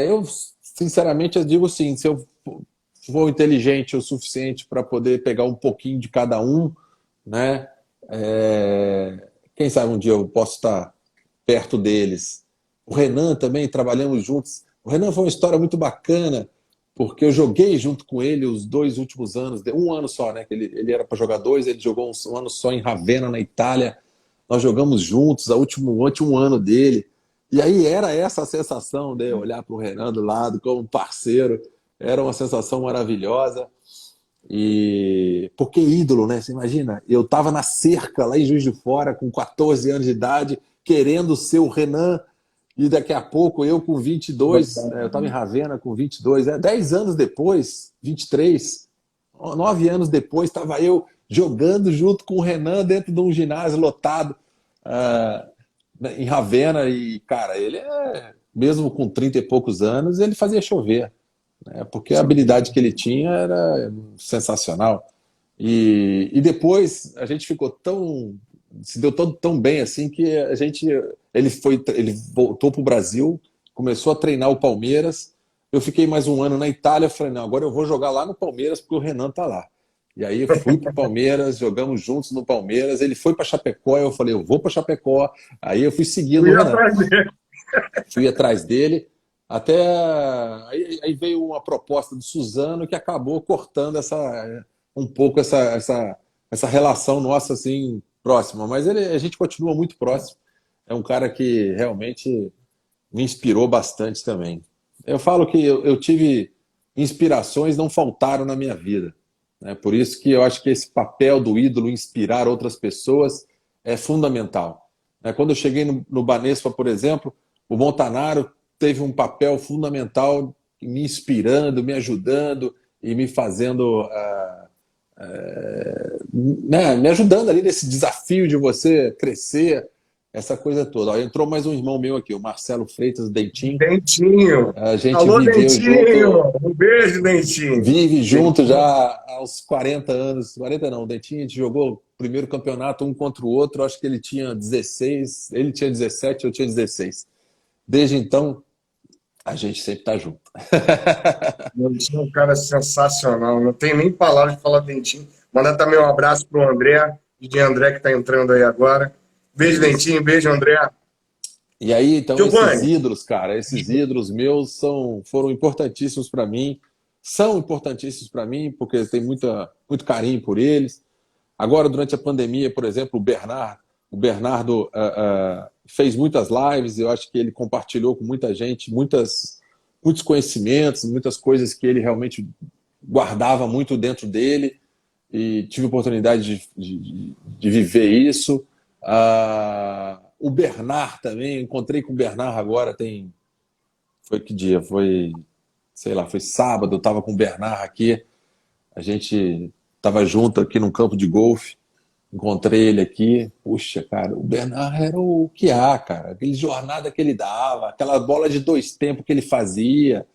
Eu, sinceramente, eu digo assim, se eu for inteligente o suficiente para poder pegar um pouquinho de cada um, né? Quem sabe um dia eu posso estar perto deles. O Renan também, trabalhamos juntos. O Renan foi uma história muito bacana, porque eu joguei junto com ele os 2 últimos anos, um ano só, né? Ele era para jogar 2, ele jogou um ano só em Ravenna, na Itália. Nós jogamos juntos, o último ano dele. E aí era essa a sensação de olhar para o Renan do lado como parceiro. Era uma sensação maravilhosa. E porque ídolo, né? Você imagina, eu estava na cerca lá em Juiz de Fora com 14 anos de idade, querendo ser o Renan, e daqui a pouco eu com 22, eu estava em Ravenna com 22, 10 anos depois, 23, 9 anos depois, estava eu jogando junto com o Renan dentro de um ginásio lotado em Ravenna, e cara, mesmo com 30 e poucos anos, ele fazia chover, né? Porque a habilidade que ele tinha era sensacional. E depois a gente ficou se deu tão bem assim que ele voltou para o Brasil, começou a treinar o Palmeiras, Eu fiquei mais um ano na Itália, eu falei, não, agora eu vou jogar lá no Palmeiras porque o Renan tá lá. E aí eu fui pro Palmeiras, jogamos juntos no Palmeiras, ele foi para Chapecó, eu falei, eu vou para Chapecó. Aí eu fui seguindo o Fui Renan. atrás dele. Fui atrás dele, até aí veio uma proposta do Suzano que acabou cortando um pouco essa relação nossa assim próxima, mas a gente continua muito próximo. É um cara que realmente me inspirou bastante também. Eu falo que eu tive inspirações, não faltaram na minha vida, né? Por isso que eu acho que esse papel do ídolo inspirar outras pessoas é fundamental. Quando eu cheguei no Banespa, por exemplo, o Montanaro teve um papel fundamental me inspirando, me ajudando e me fazendo, né, me ajudando ali nesse desafio de você crescer, essa coisa toda. Ó, entrou mais um irmão meu aqui, o Marcelo Freitas Dentinho. Dentinho. A gente Alô, viveu junto, Dentinho. Um beijo, Dentinho. vive junto Dentinho. já aos 40 anos. 40 não, o Dentinho, a gente jogou o primeiro campeonato um contra o outro, acho que ele tinha 16, ele tinha 17, eu tinha 16. Desde então, a gente sempre tá junto. Dentinho é um cara sensacional. Não tem nem palavras de falar Dentinho. Mandar também um abraço pro André, de André que está entrando aí agora. Beijo, Dentinho. Beijo, André. E aí, então, esses Giovanni. ídolos, cara, esses ídolos meus foram importantíssimos para mim, são importantíssimos para mim, porque eu tenho muito carinho por eles. Agora, durante a pandemia, por exemplo, o Bernardo fez muitas lives, eu acho que ele compartilhou com muita gente muitos conhecimentos, muitas coisas que ele realmente guardava muito dentro dele, e tive a oportunidade de viver isso. O Bernard também, encontrei com o Bernard agora, foi que dia? Sei lá, foi sábado, eu estava com o Bernard aqui, a gente estava junto aqui num campo de golfe, encontrei ele aqui, puxa, cara, o Bernard era o que há, cara, aquele jornada que ele dava, aquela bola de 2 tempos que ele fazia,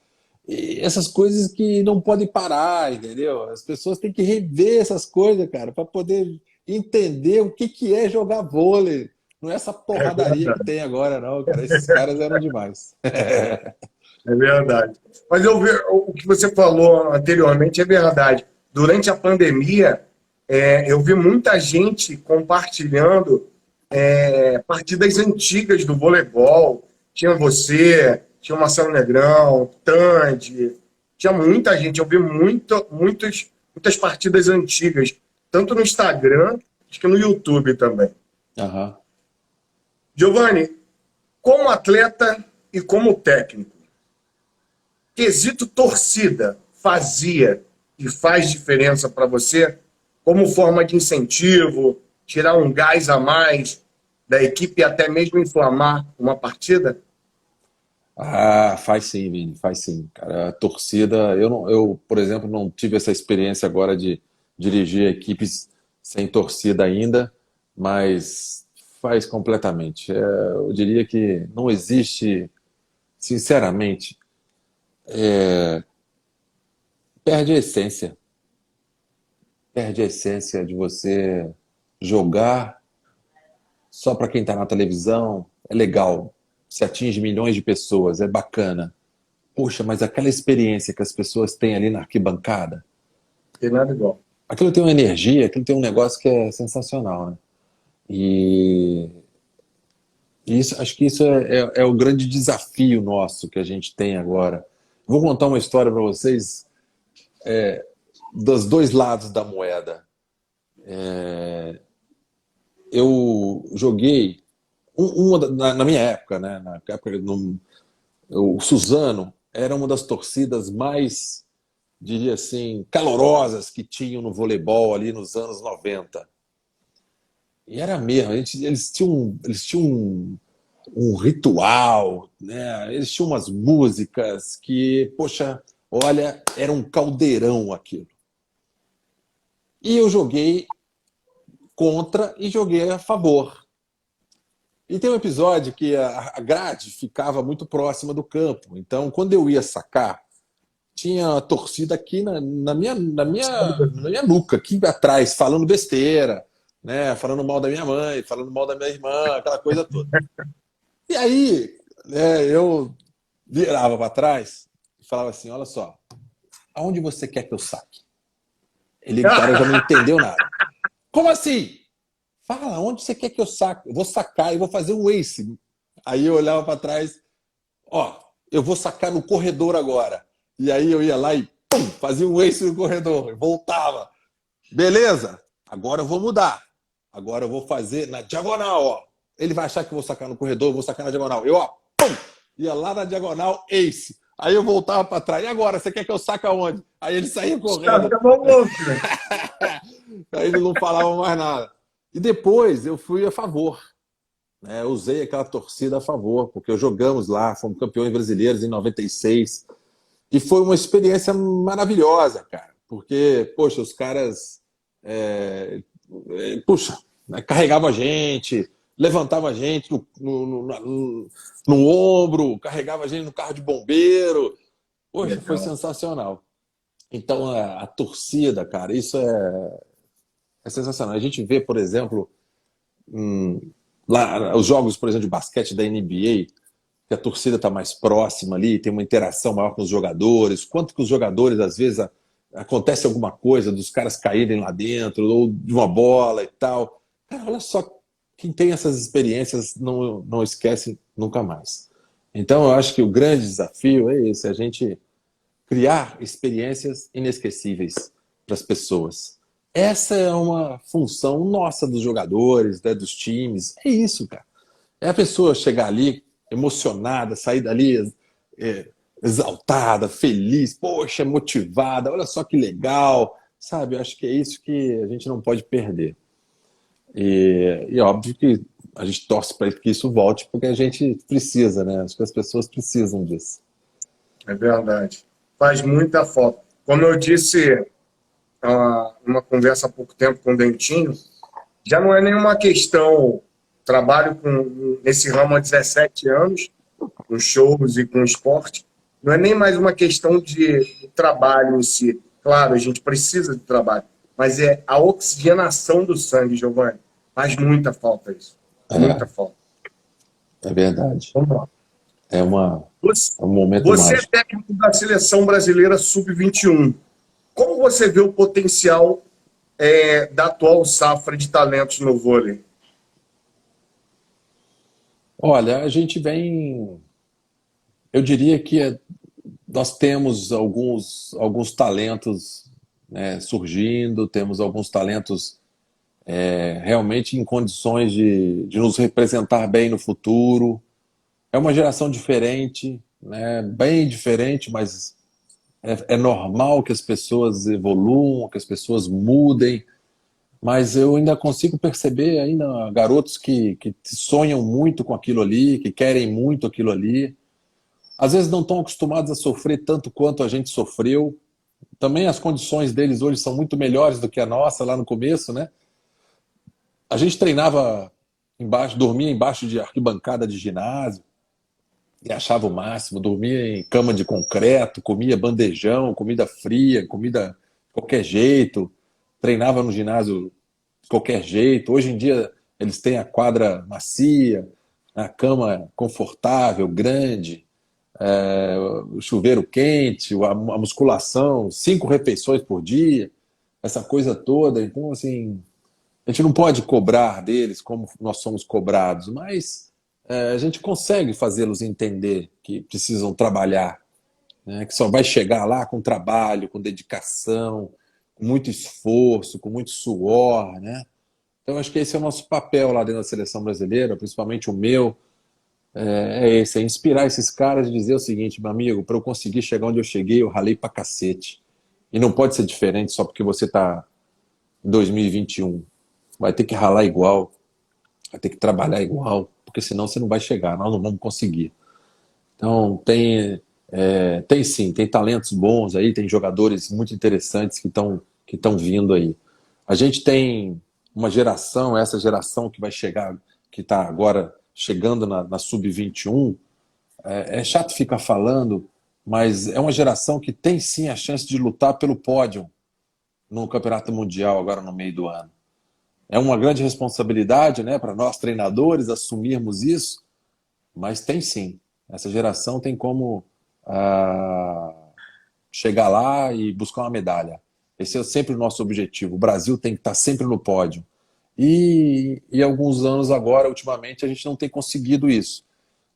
e essas coisas que não podem parar, entendeu? As pessoas têm que rever essas coisas, cara, para poder entender o que é jogar vôlei. Não é essa É porradaria que verdade. tem agora, não, cara. Esses caras eram demais. É verdade. Mas o que você falou anteriormente é verdade. Durante a pandemia, eu vi muita gente compartilhando partidas antigas do voleibol. Tinha você, tinha o Marcelo Negrão, Tandy, tinha muita gente. Eu vi muitas partidas antigas, tanto no Instagram, acho que no YouTube também. Aham. Giovanni, como atleta e como técnico, quesito torcida fazia e faz diferença para você como forma de incentivo, tirar um gás a mais da equipe e até mesmo inflamar uma partida? Faz sim, Vini, faz sim. Cara, a torcida, eu, por exemplo, não tive essa experiência agora de dirigir equipes sem torcida ainda, mas faz completamente. Eu diria que não existe, sinceramente, perde a essência. Perde a essência de você jogar só para quem está na televisão. É legal, se atinge milhões de pessoas, é bacana. Poxa, mas aquela experiência que as pessoas têm ali na arquibancada, Tem nada igual. aquilo tem uma energia, aquilo tem um negócio que é sensacional, né? E acho que isso é o grande desafio nosso que a gente tem agora. Vou contar uma história para vocês dos dois lados da moeda. Eu joguei na minha época, né? Na época o Suzano era uma das torcidas mais, diria assim, calorosas que tinham no voleibol ali nos anos 90. E era mesmo, eles tinham um ritual, né? Eles tinham umas músicas que, poxa, olha, era um caldeirão aquilo. E eu joguei contra e joguei a favor. E tem um episódio que a grade ficava muito próxima do campo. Então, quando eu ia sacar, tinha a torcida aqui na minha nuca, aqui atrás, falando besteira, né? Falando mal da minha mãe, falando mal da minha irmã, aquela coisa toda. E aí, eu virava para trás falava assim, olha só, aonde você quer que eu saque? O cara já não entendeu nada. Como assim? Fala, onde você quer que eu saque? Eu vou sacar e vou fazer um ace. Aí eu olhava para trás, ó, eu vou sacar no corredor agora. E aí eu ia lá e pum, fazia um ace no corredor, voltava. Beleza, agora eu vou mudar. Agora eu vou fazer na diagonal, ó. Ele vai achar que eu vou sacar no corredor, eu vou sacar na diagonal. Eu, ó, pum, ia lá na diagonal, ace. Aí eu voltava para trás. E agora, você quer que eu saque aonde? Aí ele saía correndo. Aí ele não falava mais nada. E depois eu fui a favor. Né? Eu usei aquela torcida a favor, porque jogamos lá, fomos campeões brasileiros em 96. E foi uma experiência maravilhosa, cara. Porque, poxa, os caras né, carregavam a gente, levantavam a gente no ombro, carregava a gente no carro de bombeiro. Poxa, foi sensacional. Então, a torcida, cara, isso é sensacional. A gente vê, por exemplo, lá os jogos, por exemplo, de basquete da NBA, que a torcida está mais próxima ali, tem uma interação maior com os jogadores, quanto que os jogadores, às vezes, acontece alguma coisa dos caras caírem lá dentro, ou de uma bola e tal. Cara, olha só, quem tem essas experiências não esquece nunca mais. Então, eu acho que o grande desafio é esse, a gente criar experiências inesquecíveis para as pessoas. Essa é uma função nossa dos jogadores, né, dos times. É isso, cara. É a pessoa chegar ali emocionada, sair dali exaltada, feliz, poxa, motivada, olha só que legal, sabe? Eu acho que é isso que a gente não pode perder. E óbvio que a gente torce para que isso volte, porque a gente precisa, né? Acho que as pessoas precisam disso. É verdade. Faz muita falta. Como eu disse numa conversa há pouco tempo com o Dentinho, já não é nenhuma questão, trabalho nesse ramo há 17 anos, com shows e com esporte, não é nem mais uma questão de trabalho em si. Claro, a gente precisa de trabalho, mas é a oxigenação do sangue, Giovanni. Faz muita falta isso. Muita falta. É verdade. Vamos lá. É um momento Você mágico. é técnico da Seleção Brasileira Sub-21. Como você vê o potencial da atual safra de talentos no vôlei? Olha, a gente vem. Eu diria que nós temos alguns talentos, né, surgindo, temos alguns talentos realmente em condições de nos representar bem no futuro. É uma geração diferente, né, bem diferente, mas é normal que as pessoas evoluam, que as pessoas mudem. Mas eu ainda consigo perceber ainda garotos que sonham muito com aquilo ali, que querem muito aquilo ali. Às vezes não estão acostumados a sofrer tanto quanto a gente sofreu. Também as condições deles hoje são muito melhores do que a nossa lá no começo, né? A gente treinava embaixo, dormia embaixo de arquibancada de ginásio e achava o máximo, dormia em cama de concreto, comia bandejão, comida fria, comida de qualquer jeito, treinava no ginásio de qualquer jeito. Hoje em dia eles têm a quadra macia, a cama confortável, grande, o chuveiro quente, a musculação, 5 refeições por dia, essa coisa toda. Então, assim, a gente não pode cobrar deles como nós somos cobrados, mas a gente consegue fazê-los entender que precisam trabalhar, né? Que só vai chegar lá com trabalho, com dedicação, com muito esforço, com muito suor, né? Então, acho que esse é o nosso papel lá dentro da seleção brasileira, principalmente o meu, é inspirar esses caras e dizer o seguinte, meu amigo, para eu conseguir chegar onde eu cheguei, eu ralei pra cacete. E não pode ser diferente só porque você está em 2021. Vai ter que ralar igual, vai ter que trabalhar igual, porque senão você não vai chegar, nós não vamos conseguir. Então, tem sim, tem talentos bons aí, tem jogadores muito interessantes que estão vindo aí. A gente tem uma geração, essa geração que vai chegar, que está agora chegando na Sub-21, é chato ficar falando, mas é uma geração que tem sim a chance de lutar pelo pódio no Campeonato Mundial agora no meio do ano. É uma grande responsabilidade, né, para nós treinadores assumirmos isso, mas tem sim. Essa geração tem como chegar lá e buscar uma medalha. Esse é sempre o nosso objetivo. O Brasil tem que estar sempre no pódio. E alguns anos agora, ultimamente, a gente não tem conseguido isso.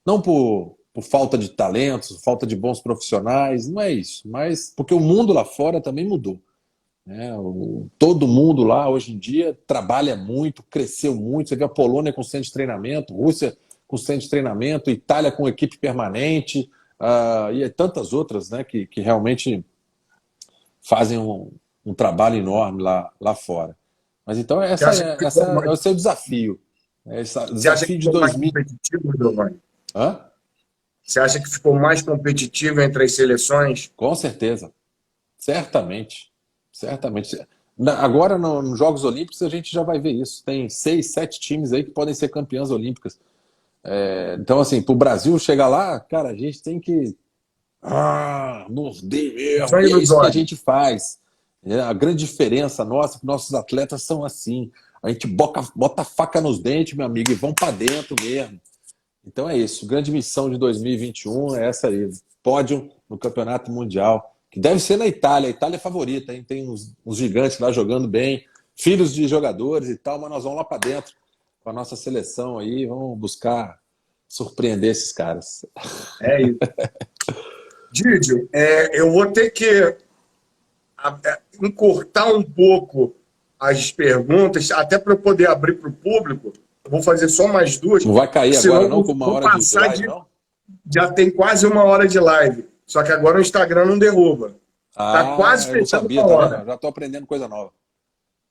Não por falta de talentos, falta de bons profissionais, não é isso. Mas porque o mundo lá fora também mudou, né? Todo mundo lá, hoje em dia, trabalha muito, cresceu muito. Você vê a Polônia com centro de treinamento, Rússia com centro de treinamento, Itália com equipe permanente, e tantas outras, né, que realmente fazem um trabalho enorme lá fora. Mas então Você acha que essa ficou é mais, o seu desafio. Esse você acha que desafio de ficou mais 2000. competitivo, Giovanni? Hã? Você acha que ficou mais competitivo entre as seleções? Com certeza. Certamente. Certamente. Agora, nos Jogos Olímpicos, a gente já vai ver isso. Tem 6, 7 times aí que podem ser campeãs olímpicas. Então, assim, para o Brasil chegar lá, cara, a gente tem que morder mesmo. E Sangue é nos isso que a olhos. gente faz. A grande diferença nossa, que nossos atletas são assim. A gente bota a faca nos dentes, meu amigo, e vão para dentro mesmo. Então é isso. Grande missão de 2021 é essa aí. Pódio no Campeonato Mundial, que deve ser na Itália. A Itália é favorita, hein? Tem uns gigantes lá jogando bem, filhos de jogadores e tal, mas nós vamos lá para dentro com a nossa seleção aí, vamos buscar surpreender esses caras. É isso. Didio, eu vou ter que encurtar um pouco as perguntas, até para eu poder abrir para o público. Eu vou fazer só mais duas, Não vai cair senão agora eu não com uma vou hora de passar live, não? Já tem quase uma hora de live. Só que agora o Instagram não derruba. Tá quase Eu não fechando sabia, uma tá vendo? hora. Já estou aprendendo coisa nova.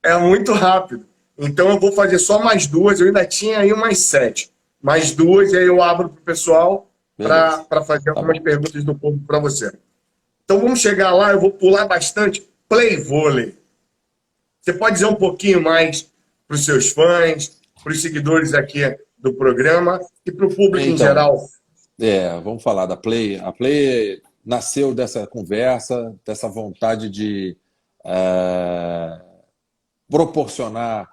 É muito rápido. Então eu vou fazer só mais duas. Eu ainda tinha aí umas 7. Mais duas, e aí eu abro para o pessoal Beleza, para fazer tá algumas bom. perguntas do povo para você. Então vamos chegar lá, eu vou pular bastante. Play vôlei. Você pode dizer um pouquinho mais para os seus fãs, para os seguidores aqui do programa e para o público em Então, geral? vamos falar da Play. A Play nasceu dessa conversa, dessa vontade de eh, proporcionar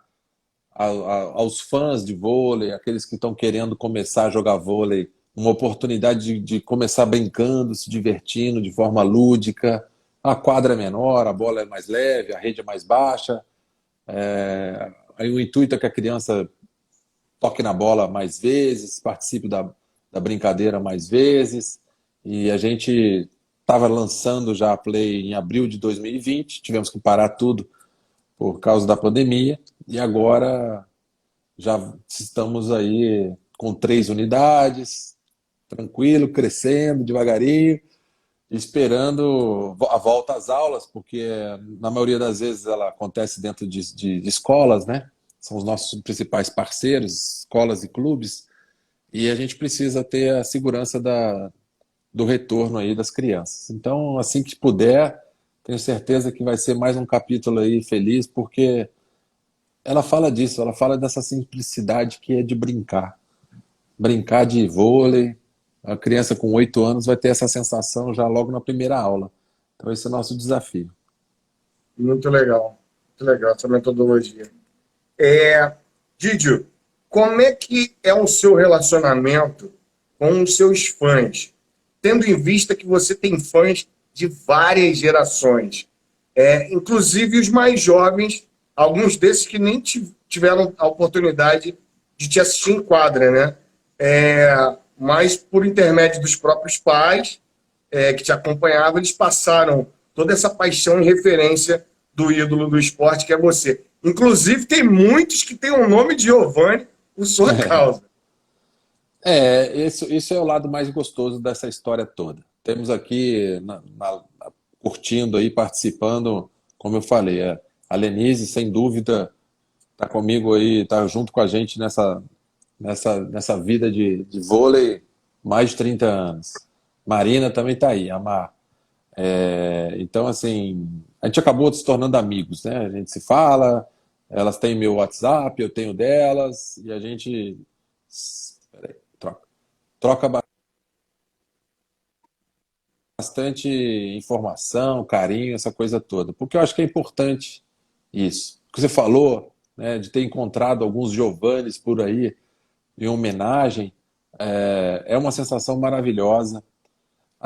aos fãs de vôlei, aqueles que estão querendo começar a jogar vôlei, uma oportunidade de começar brincando, se divertindo de forma lúdica. A quadra é menor, a bola é mais leve, a rede é mais baixa. Aí o intuito é que a criança toque na bola mais vezes, participe da brincadeira mais vezes. E a gente estava lançando já a Play em abril de 2020, tivemos que parar tudo por causa da pandemia, e agora já estamos aí com 3 unidades, tranquilo, crescendo devagarinho, esperando a volta às aulas, porque na maioria das vezes ela acontece dentro de escolas, né? São os nossos principais parceiros, escolas e clubes, e a gente precisa ter a segurança do retorno aí das crianças. Então, assim que puder, tenho certeza que vai ser mais um capítulo aí feliz, porque ela fala disso, ela fala dessa simplicidade que é de brincar. Brincar de vôlei. A criança com 8 anos vai ter essa sensação já logo na primeira aula. Então, esse é o nosso desafio. Muito legal essa metodologia. Didio, como é que é o seu relacionamento com os seus fãs? Tendo em vista que você tem fãs de várias gerações, inclusive os mais jovens, alguns desses que nem tiveram a oportunidade de te assistir em quadra, né? Mas por intermédio dos próprios pais que te acompanhavam, eles passaram toda essa paixão e referência do ídolo do esporte, que é você. Inclusive, tem muitos que têm o nome de Giovanni por sua causa. Isso é o lado mais gostoso dessa história toda. Temos aqui, curtindo aí, participando, como eu falei, a Lenise, sem dúvida, está comigo aí, está junto com a gente nessa vida de vôlei mais de 30 anos. Marina também está aí, a Mar. Então, assim, a gente acabou se tornando amigos, né? A gente se fala, elas têm meu WhatsApp, eu tenho delas, e a gente troca bastante informação, carinho, essa coisa toda. Porque eu acho que é importante isso. O que você falou, né, de ter encontrado alguns Giovannis por aí em homenagem, é uma sensação maravilhosa.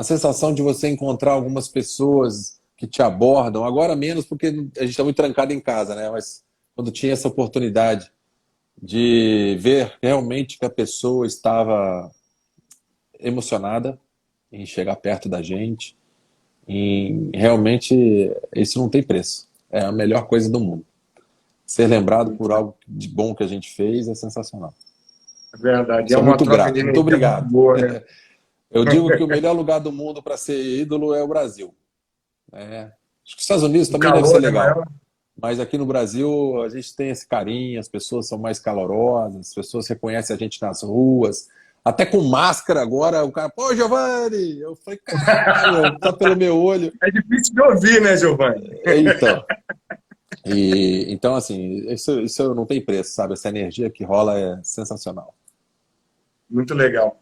a sensação de você encontrar algumas pessoas que te abordam, agora menos porque a gente está muito trancado em casa, né? Mas quando tinha essa oportunidade de ver realmente que a pessoa estava emocionada em chegar perto da gente, em realmente isso não tem preço. É a melhor coisa do mundo. Ser lembrado por algo de bom que a gente fez é sensacional. É verdade, é Sou uma muito troca de grato, muito energia muito obrigado. boa, né? Eu digo que o melhor lugar do mundo para ser ídolo é o Brasil. É. Acho que os Estados Unidos O também deve ser calor é legal. maior. Mas aqui no Brasil a gente tem esse carinho, as pessoas são mais calorosas, as pessoas reconhecem a gente nas ruas. Até com máscara agora, o cara, pô, Giovanni! Eu falei, caralho, tá pelo meu olho. É difícil de ouvir, né, Giovanni? Então, então assim, isso não tem preço, sabe? Essa energia que rola é sensacional. Muito legal.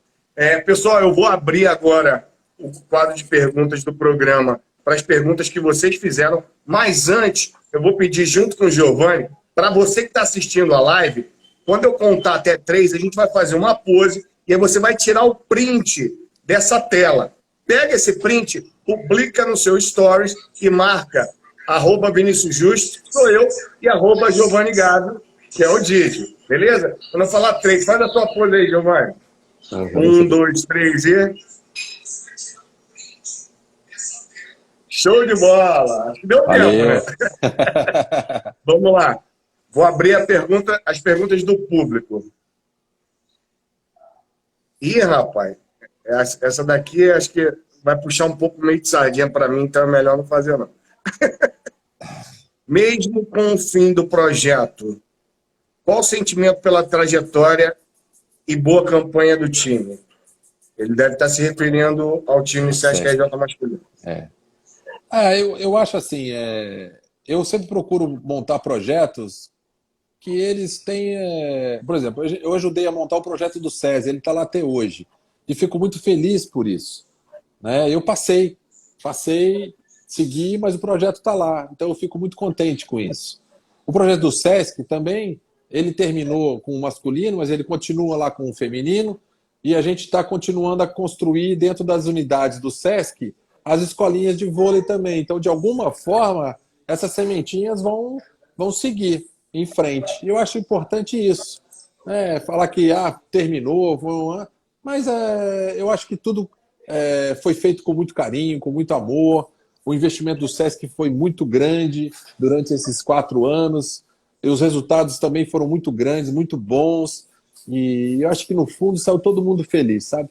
Pessoal, eu vou abrir agora o quadro de perguntas do programa para as perguntas que vocês fizeram. Mas antes, eu vou pedir junto com o Giovanni, para você que está assistindo a live, quando eu contar até 3, a gente vai fazer uma pose e aí você vai tirar o print dessa tela. Pega esse print, publica no seu stories e marca @Vinícius Justo, sou eu, e @Giovanni Gado, que é o Didi. Beleza? Quando eu falar 3, faz a sua pose aí, Giovanni. 1, 2, 3 e... Show de bola! Acho que deu tempo, Valeu! né? Vamos lá. Vou abrir as perguntas do público. Ih, rapaz, essa daqui acho que vai puxar um pouco meio de sardinha para mim, então é melhor não fazer, não. Mesmo com o fim do projeto, qual o sentimento pela trajetória e boa campanha do time? Ele deve estar se referindo ao time Sesc RJ masculino. Eu acho assim, eu sempre procuro montar projetos que eles têm... Por exemplo, eu ajudei a montar o projeto do SESI, ele está lá até hoje. E fico muito feliz por isso. Né? Eu passei, segui, mas o projeto está lá. Então eu fico muito contente com isso. O projeto do SESC também, ele terminou com o masculino, mas ele continua lá com o feminino. E a gente está continuando a construir dentro das unidades do SESC as escolinhas de vôlei também. Então, de alguma forma, essas sementinhas vão seguir em frente. E eu acho importante isso. Falar que terminou, mas eu acho que tudo foi feito com muito carinho, com muito amor. O investimento do SESC foi muito grande durante esses 4 anos. E os resultados também foram muito grandes, muito bons. E eu acho que, no fundo, saiu todo mundo feliz, sabe?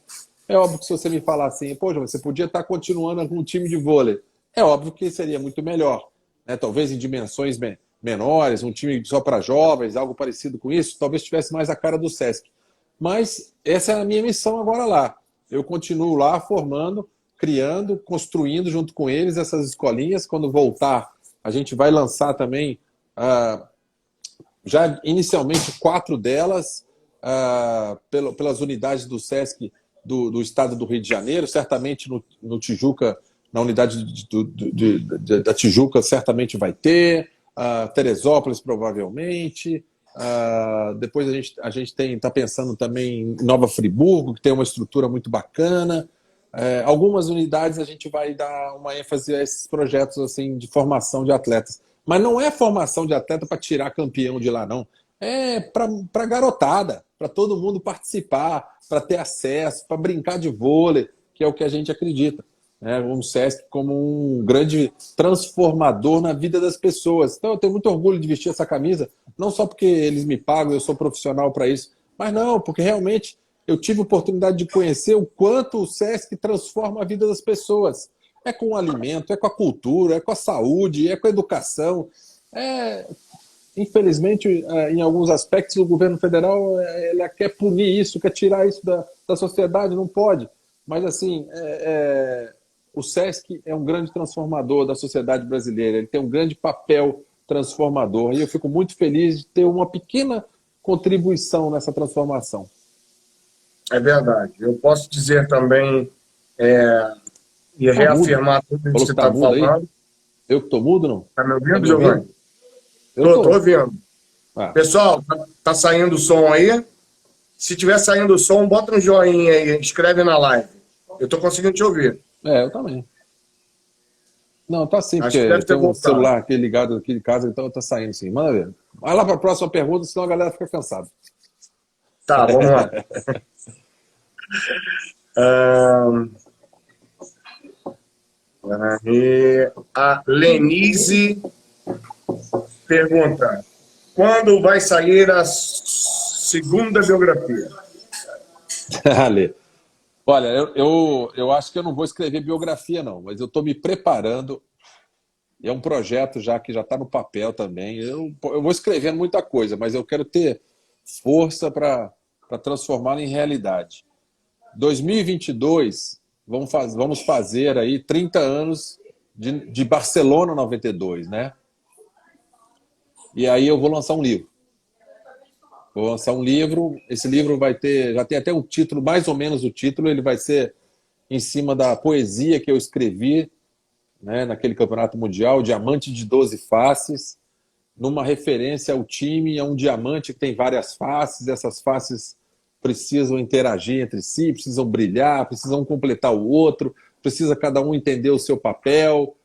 É óbvio que se você me falar assim, poxa, você podia estar continuando com um time de vôlei. É óbvio que seria muito melhor. Né? Talvez em dimensões menores, um time só para jovens, algo parecido com isso, talvez tivesse mais a cara do SESC. Mas essa é a minha missão agora lá. Eu continuo lá formando, criando, construindo junto com eles essas escolinhas. Quando voltar, a gente vai lançar também, já inicialmente, 4 delas pelas unidades do SESC do estado do Rio de Janeiro, certamente no Tijuca, na unidade da Tijuca, certamente vai ter, Teresópolis provavelmente, depois a gente está pensando também em Nova Friburgo, que tem uma estrutura muito bacana. Algumas unidades a gente vai dar uma ênfase a esses projetos assim, de formação de atletas. Mas não é formação de atleta para tirar campeão de lá, não. É para garotada, para todo mundo participar, para ter acesso, para brincar de vôlei, que é o que a gente acredita. O SESC como um grande transformador na vida das pessoas. Então eu tenho muito orgulho de vestir essa camisa, não só porque eles me pagam, eu sou profissional para isso, mas não, porque realmente eu tive a oportunidade de conhecer o quanto o SESC transforma a vida das pessoas. É com o alimento, é com a cultura, é com a saúde, é com a educação. Infelizmente, em alguns aspectos, o governo federal ele quer punir isso, quer tirar isso da sociedade, não pode. Mas, assim, o SESC é um grande transformador da sociedade brasileira, ele tem um grande papel transformador, e eu fico muito feliz de ter uma pequena contribuição nessa transformação. É verdade. Eu posso dizer também, e reafirmar tudo isso que você está falando. Eu que estou mudo, não? Está me ouvindo, Giovanni? Estou ouvindo. Pessoal, tá saindo o som aí? Se tiver saindo o som, bota um joinha aí, escreve na live. Eu estou conseguindo te ouvir. Eu também. Não, tá sim, Acho que porque deve ter tem um voltado. celular aqui ligado aqui de casa, então tá saindo sim. Manda ver. Vai lá para a próxima pergunta, senão a galera fica cansada. Tá, vamos lá. Ahn, Aí, a Lenise pergunta: quando vai sair a segunda biografia? Ale, olha, eu acho que eu não vou escrever biografia, não, mas eu estou me preparando. E é um projeto já que já está no papel também. Eu vou escrevendo muita coisa, mas eu quero ter força para transformá-la em realidade. 2022, vamos fazer aí 30 anos de Barcelona 92, né? E aí eu vou lançar um livro. Vou lançar um livro. Esse livro vai ter, já tem até um título, mais ou menos o título. Ele vai ser em cima da poesia que eu escrevi, né, naquele campeonato mundial, Diamante de 12 Faces, numa referência ao time, a um diamante que tem várias faces. Essas faces precisam interagir entre si, precisam brilhar, precisam completar o outro, precisa cada um entender o seu papel.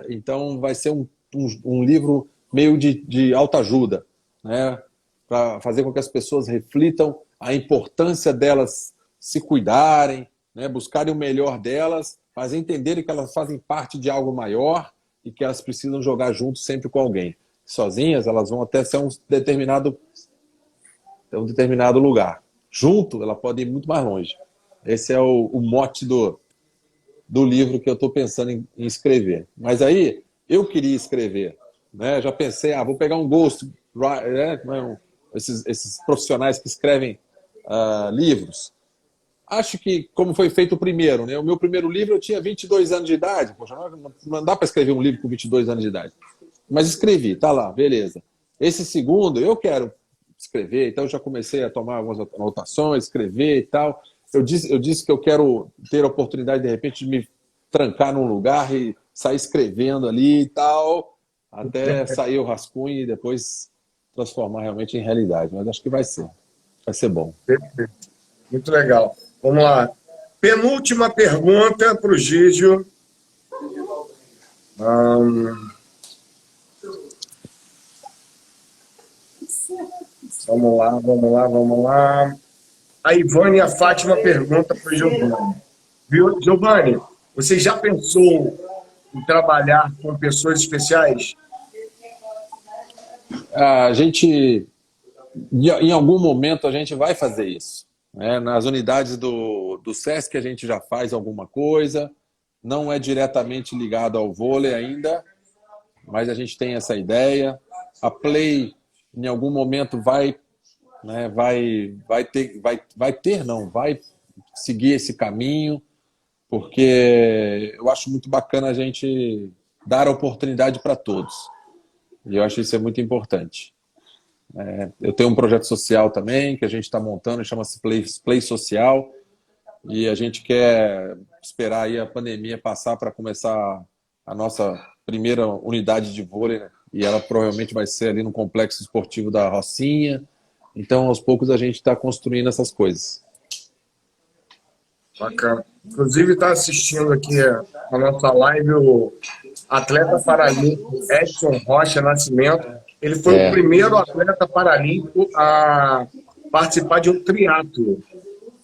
Então vai ser um livro meio de autoajuda, né? Para fazer com que as pessoas reflitam a importância delas se cuidarem, né? Buscarem o melhor delas, mas entenderem que elas fazem parte de algo maior e que elas precisam jogar junto sempre com alguém. Sozinhas, elas vão até ser um determinado lugar. Junto, ela pode ir muito mais longe. Esse é o mote do livro que eu estou pensando em escrever. Mas aí, eu queria escrever. Né? Já pensei, vou pegar um Ghost, né? Esses profissionais que escrevem livros. Acho que, como foi feito o primeiro, né? O meu primeiro livro eu tinha 22 anos de idade. Poxa, não dá para escrever um livro com 22 anos de idade. Mas escrevi, tá lá, beleza. Esse segundo, eu quero escrever, então eu já comecei a tomar algumas anotações, escrever e tal. Eu disse que eu quero ter a oportunidade, de repente, de me trancar num lugar e sair escrevendo ali e tal, até sair o rascunho e depois transformar realmente em realidade. Mas acho que vai ser bom. Muito legal. Vamos lá. Penúltima pergunta para o Gígio. Vamos lá, vamos lá, vamos lá. A Ivane e a Fátima pergunta para o Giovanni. Viu, Giovanni, você já pensou em trabalhar com pessoas especiais? A gente, em algum momento, a gente vai fazer isso. Né? Nas unidades do SESC a gente já faz alguma coisa, não é diretamente ligado ao vôlei ainda, mas a gente tem essa ideia. A Play, em algum momento, vai, né, vai seguir esse caminho, porque eu acho muito bacana a gente dar a oportunidade para todos. E eu acho isso é muito importante. Eu tenho um projeto social também, que a gente está montando, chama-se Play Social, e a gente quer esperar aí a pandemia passar para começar a nossa primeira unidade de vôlei, né? E ela provavelmente vai ser ali no complexo esportivo da Rocinha. Então, aos poucos, a gente está construindo essas coisas. Bacana. Inclusive, está assistindo aqui a nossa live o atleta paralímpico Edson Rocha Nascimento. Ele foi o É, primeiro atleta paralímpico a participar de um triatlo.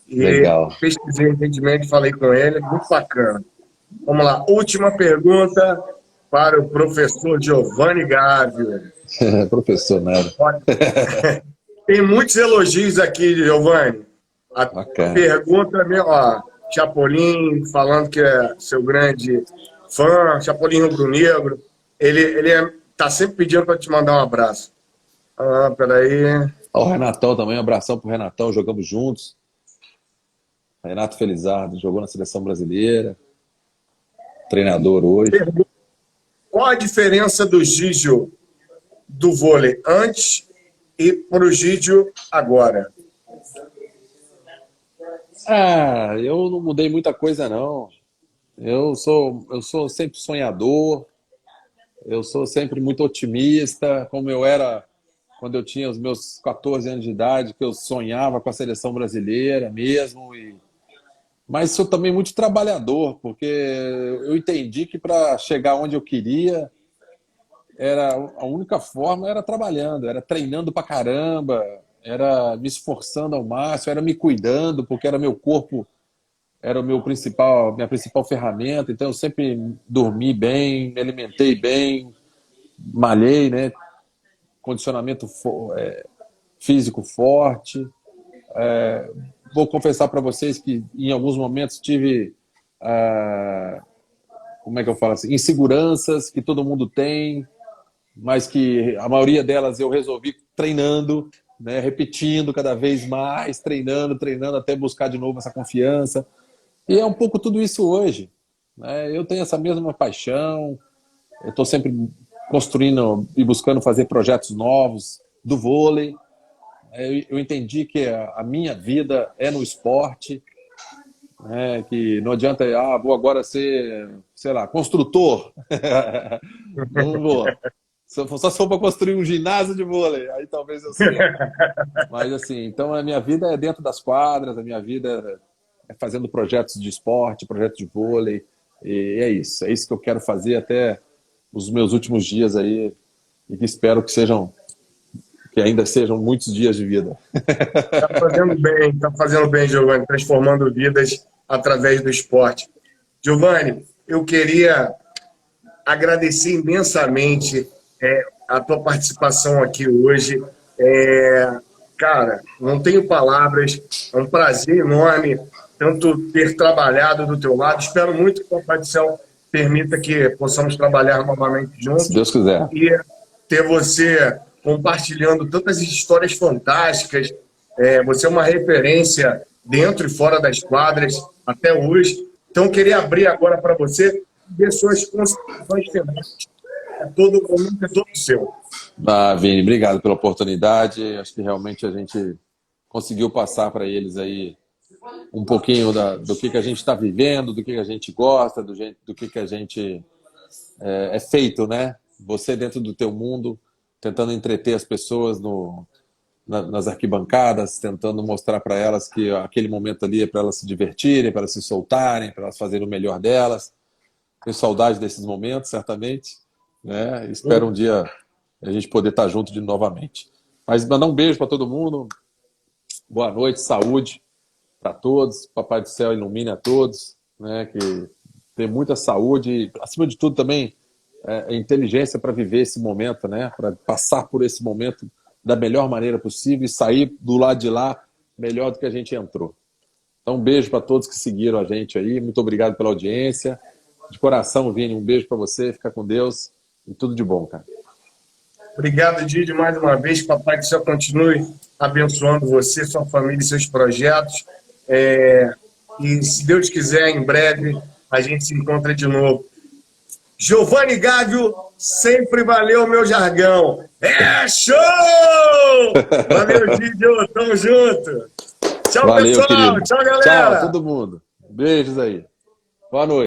E legal. pesquisei recentemente, falei com ele, muito bacana. Vamos lá, última pergunta para o professor Giovanni Gávio. Professor, nada. Olha, tem muitos elogios aqui, Giovanni. A Bacana. pergunta é meu, ó, Chapolin falando que é seu grande fã, Chapolin Rubro-Negro. Ele tá sempre pedindo para te mandar um abraço. Peraí. O Renatão também, um abração pro Renatão, jogamos juntos. Renato Felizardo jogou na seleção brasileira, treinador hoje. Qual a diferença do Gígio do vôlei antes e para o Gígio agora? Eu não mudei muita coisa, não. Eu sou sempre sonhador, eu sou sempre muito otimista, como eu era quando eu tinha os meus 14 anos de idade, que eu sonhava com a seleção brasileira mesmo, mas sou também muito trabalhador, porque eu entendi que para chegar onde eu queria, a única forma era trabalhando, era treinando pra caramba, era me esforçando ao máximo, era me cuidando, porque era meu corpo, era minha principal ferramenta. Então eu sempre dormi bem, me alimentei bem, malhei, né? Condicionamento físico forte. Vou confessar para vocês que em alguns momentos tive, como é que eu falo assim, inseguranças que todo mundo tem, mas que a maioria delas eu resolvi treinando, né, repetindo cada vez mais, treinando até buscar de novo essa confiança. E é um pouco tudo isso hoje, né? Eu tenho essa mesma paixão, eu estou sempre construindo e buscando fazer projetos novos do vôlei. Eu entendi que a minha vida é no esporte, né? Que não adianta, vou agora ser, sei lá, construtor. Não vou. Só se for para construir um ginásio de vôlei, aí talvez eu seja. Mas assim, então a minha vida é dentro das quadras, a minha vida é fazendo projetos de esporte, projetos de vôlei, e é isso. É isso que eu quero fazer até os meus últimos dias aí, e que espero que ainda sejam muitos dias de vida. Tá fazendo bem, Giovanni, transformando vidas através do esporte. Giovanni, eu queria agradecer imensamente a tua participação aqui hoje. Cara, não tenho palavras, é um prazer enorme tanto ter trabalhado do teu lado. Espero muito que o Papai do Céu permita que possamos trabalhar novamente juntos. Se Deus quiser. E ter você compartilhando tantas histórias fantásticas. Você é uma referência dentro e fora das quadras até hoje. Então, eu queria abrir agora para você ver suas considerações finais. Todo momento é todo seu. Vini, obrigado pela oportunidade. Acho que realmente a gente conseguiu passar para eles aí um pouquinho do que a gente está vivendo, do que a gente gosta, do que a gente é feito, né? Você dentro do teu mundo, tentando entreter as pessoas nas arquibancadas, tentando mostrar para elas que aquele momento ali é para elas se divertirem, para elas se soltarem, para elas fazerem o melhor delas. Tenho saudade desses momentos, certamente, né? Espero um dia a gente poder estar junto novamente. Mas mandar um beijo para todo mundo. Boa noite, saúde para todos. Papai do Céu ilumine a todos, né? Que tem muita saúde e, acima de tudo, também inteligência para viver esse momento, né? Para passar por esse momento da melhor maneira possível e sair do lado de lá melhor do que a gente entrou. Então, um beijo para todos que seguiram a gente aí. Muito obrigado pela audiência. De coração, Vini, um beijo para você. Fica com Deus e tudo de bom, cara. Obrigado, Didi, mais uma vez. Papai do Céu continue abençoando você, sua família e seus projetos. E, se Deus quiser, em breve, a gente se encontra de novo. Giovanni Gávio, sempre valeu o meu jargão. É show! Valeu, Didi, tamo junto. Tchau, valeu, pessoal. Querido. Tchau, galera. Tchau, todo mundo. Beijos aí. Boa noite.